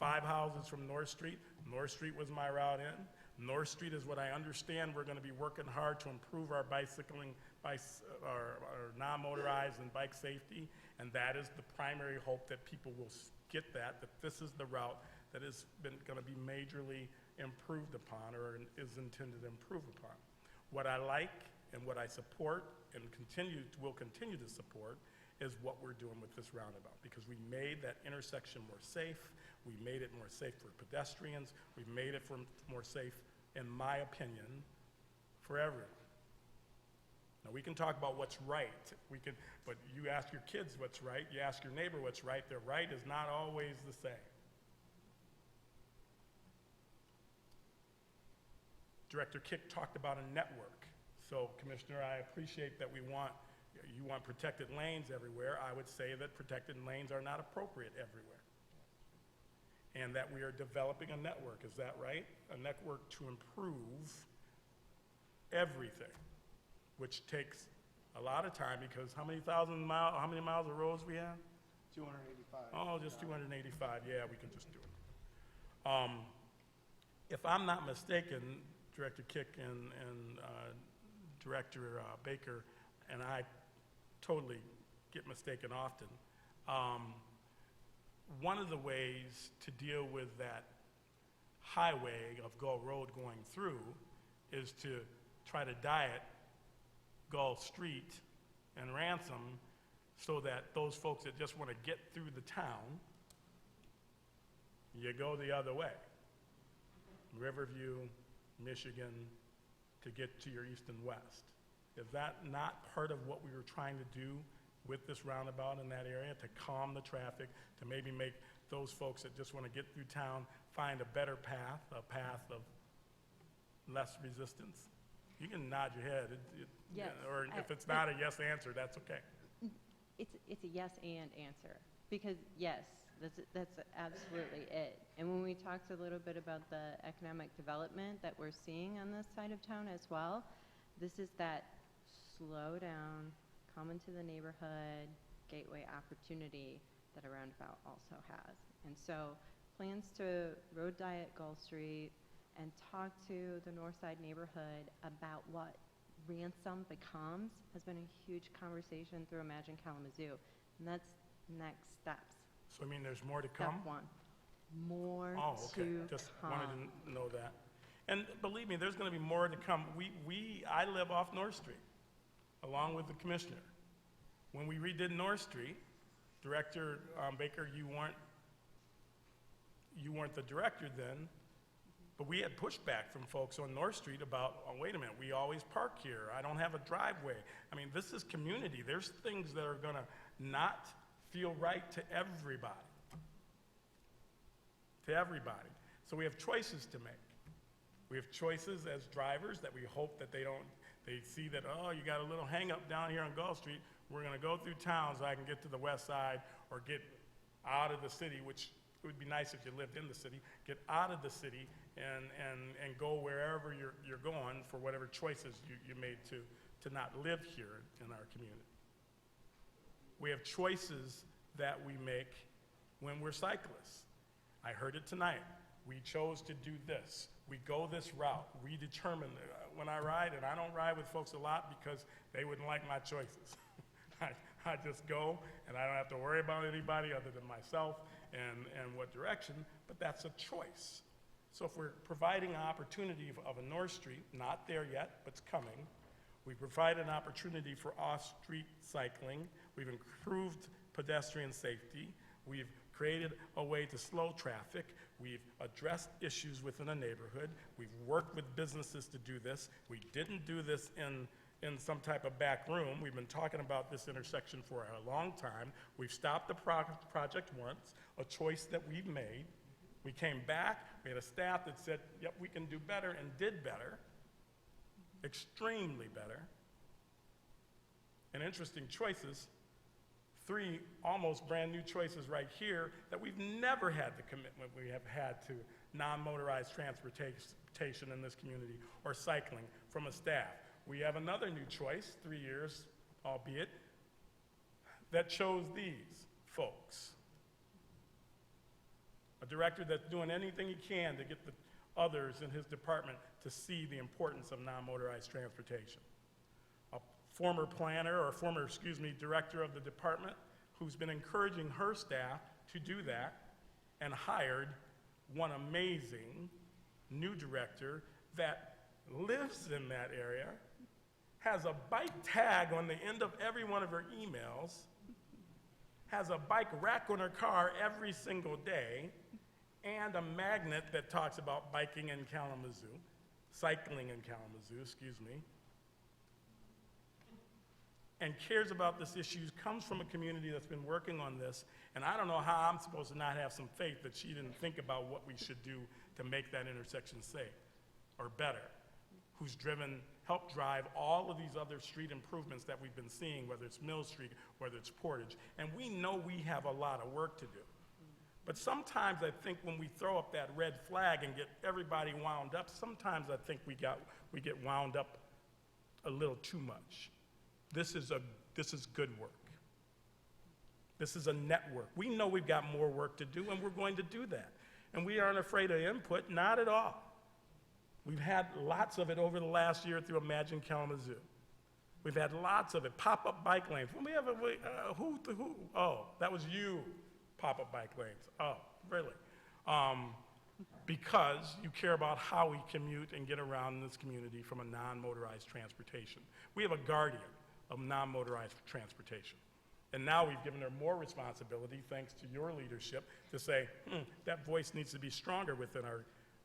5 houses from North Street. North Street was my route in. North Street is what I understand we're going to be working hard to improve our bicycling, our non-motorized and bike safety. And that is the primary hope that people will get that this is the route that has been going to be majorly improved upon or is intended to improve upon. What I like and what I support and will continue to support is what we're doing with this roundabout, because we made that intersection more safe. We made it more safe for pedestrians. We've made it more safe, in my opinion, for everyone. Now, we can talk about what's right. But you ask your kids what's right. You ask your neighbor what's right. Their right is not always the same. Director Kick talked about a network. So, Commissioner, I appreciate that you want protected lanes everywhere. I would say that protected lanes are not appropriate everywhere. And that we are developing a network, is that right? A network to improve everything, which takes a lot of time because how many miles of roads we have? 285. Oh, just 285. Yeah, we can just do it. If I'm not mistaken, Director Kick and Director Baker and I totally get mistaken often. One of the ways to deal with that highway of Gull Road going through is to try to diet Gull Street and Ransom so that those folks that just want to get through the town, you go the other way. Riverview, Michigan, to get to your east and west. Is that not part of what we were trying to do with this roundabout in that area, to calm the traffic, to maybe make those folks that just want to get through town find a better path, a path of less resistance? You can nod your head, Yes, or if it's not a yes answer, that's okay. It's a yes and answer, because yes, that's absolutely it. And when we talked a little bit about the economic development that we're seeing on this side of town as well, this is that slow down, come into the neighborhood, gateway opportunity that a roundabout also has. And so plans to road diet Gulf Street and talk to the north side neighborhood about what ransom becomes has been a huge conversation through Imagine Kalamazoo. And that's next steps. So I mean, there's more to come? Step one. More Oh, okay, to just come. wanted to know that. And believe me, there's gonna be more to come. I live off North Street, along with the commissioner. When we redid North Street, Director Baker, you weren't the director then, but we had pushback from folks on North Street about, oh, wait a minute, we always park here. I don't have a driveway. I mean, this is community. There's things that are gonna not feel right to everybody. To everybody. So we have choices to make. We have choices as drivers that we hope that they see that, oh, you got a little hang up down here on Gulf Street. We're gonna go through town so I can get to the west side or get out of the city, which it would be nice if you lived in the city, get out of the city and go wherever you're going for whatever choices you made to not live here in our community. We have choices that we make when we're cyclists. I heard it tonight. We chose to do this. We go this route. We determine when I ride, and I don't ride with folks a lot because they wouldn't like my choices. I just go, and I don't have to worry about anybody other than myself and what direction, but that's a choice. So if we're providing an opportunity of a North Street, not there yet, but it's coming, we provide an opportunity for off-street cycling, we've improved pedestrian safety, we've created a way to slow traffic, we've addressed issues within a neighborhood, we've worked with businesses to do this, we didn't do this in some type of back room. We've been talking about this intersection for a long time. We've stopped the project once, a choice that we've made. We came back, we had a staff that said, yep, we can do better, and did better, extremely better. And interesting choices, 3 almost brand new choices right here that we've never had the commitment we have had to non-motorized transportation in this community or cycling from a staff. We have another new choice, 3 years, albeit, that chose these folks. A director that's doing anything he can to get the others in his department to see the importance of non-motorized transportation. A former planner, or former, director of the department who's been encouraging her staff to do that and hired one amazing new director that lives in that area, has a bike tag on the end of every one of her emails, has a bike rack on her car every single day, and a magnet that talks about biking in Kalamazoo, cycling in Kalamazoo, and cares about this issue, comes from a community that's been working on this, and I don't know how I'm supposed to not have some faith that she didn't think about what we should do to make that intersection safe or better, who's helped drive all of these other street improvements that we've been seeing, whether it's Mill Street, whether it's Portage, and we know we have a lot of work to do. But sometimes I think when we throw up that red flag and get everybody wound up, sometimes I think we get wound up a little too much. This is good work. This is a network. We know we've got more work to do, and we're going to do that. And we aren't afraid of input, not at all. We've had lots of it over the last year through Imagine Kalamazoo. We've had lots of it. Pop-up bike lanes. When we have who? Oh, that was you. Pop-up bike lanes. Oh, really? Because you care about how we commute and get around in this community from a non-motorized transportation. We have a guardian of non-motorized transportation. And now we've given her more responsibility, thanks to your leadership, to say, that voice needs to be stronger within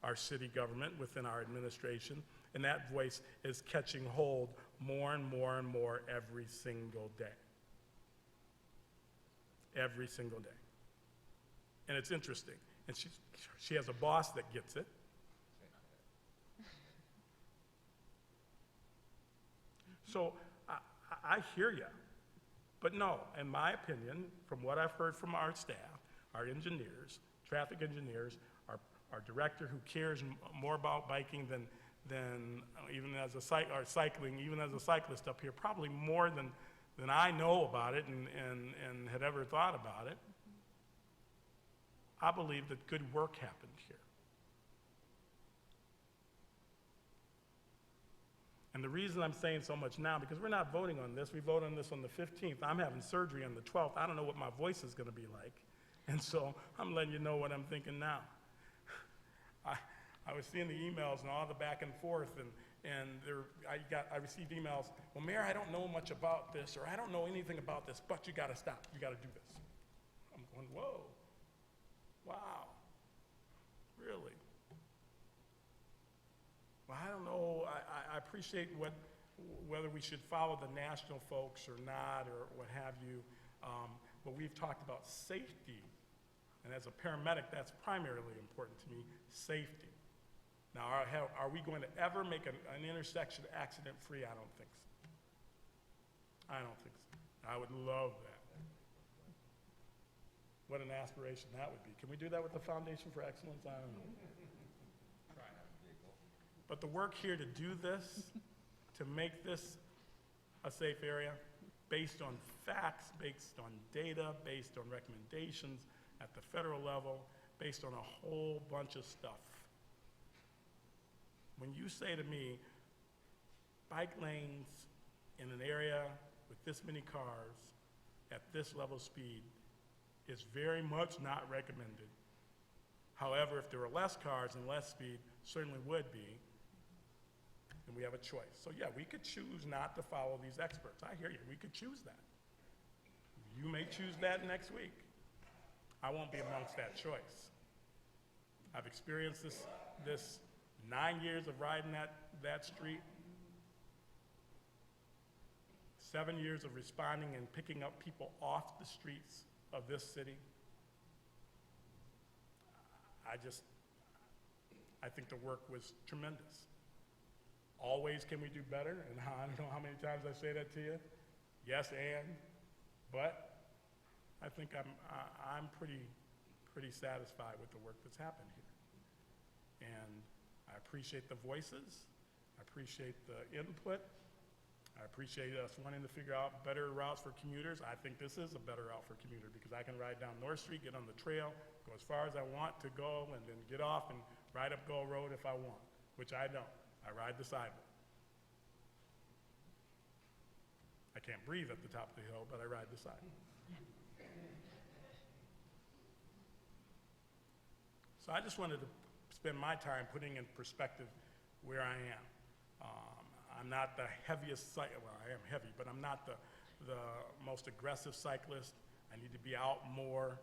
our city government, within our administration, and that voice is catching hold more and more and more every single day. Every single day. And it's interesting. And she has a boss that gets it. So I hear you. But no, in my opinion, from what I've heard from our staff, our engineers, traffic engineers, our director who cares more about biking than even as a cycling, even as a cyclist up here, probably more than I know about it and had ever thought about it. I believe that good work happened here. And the reason I'm saying so much now, because we're not voting on this, we vote on this on the 15th. I'm having surgery on the 12th. I don't know what my voice is going to be like. And so I'm letting you know what I'm thinking now. I was seeing the emails and all the back and forth, and I received emails, well, Mayor, I don't know much about this, or I don't know anything about this, but you got to stop. You got to do this. I'm going, whoa, wow, really? Well, I don't know. I appreciate whether we should follow the national folks or not, or what have you, but we've talked about safety. And as a paramedic, that's primarily important to me, safety. Now, are we going to ever make an intersection accident-free? I don't think so. I don't think so. I would love that. What an aspiration that would be. Can we do that with the Foundation for Excellence? I don't know. But the work here to do this, to make this a safe area, based on facts, based on data, based on recommendations at the federal level, based on a whole bunch of stuff. When you say to me, bike lanes in an area with this many cars at this level of speed is very much not recommended. However, if there were less cars and less speed, certainly would be, then we have a choice. So yeah, we could choose not to follow these experts. I hear you, we could choose that. You may choose that next week. I won't be amongst that choice. I've experienced this 9 years of riding that street, 7 years of responding and picking up people off the streets of this city. I think the work was tremendous. Always can we do better? And I don't know how many times I say that to you. Yes, but I think I'm pretty satisfied with the work that's happened here. And I appreciate the voices. I appreciate the input. I appreciate us wanting to figure out better routes for commuters. I think this is a better route for commuter because I can ride down North Street, get on the trail, go as far as I want to go, and then get off and ride up Gull Road if I want, which I don't. I ride the sidewalk. I can't breathe at the top of the hill, but I ride the sidewalk. So I just wanted to spend my time putting in perspective where I am. I'm not the heaviest well, I am heavy, but I'm not the most aggressive cyclist. I need to be out more.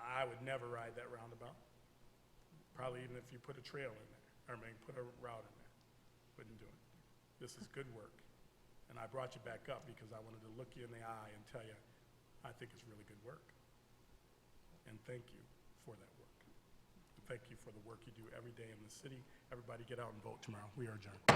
I would never ride that roundabout. Probably even if you put a trail in there, put a route in there. Wouldn't do it. This is good work. And I brought you back up because I wanted to look you in the eye and tell you, I think it's really good work. And thank you for that work. And thank you for the work you do every day in the city. Everybody get out and vote tomorrow. We are adjourned.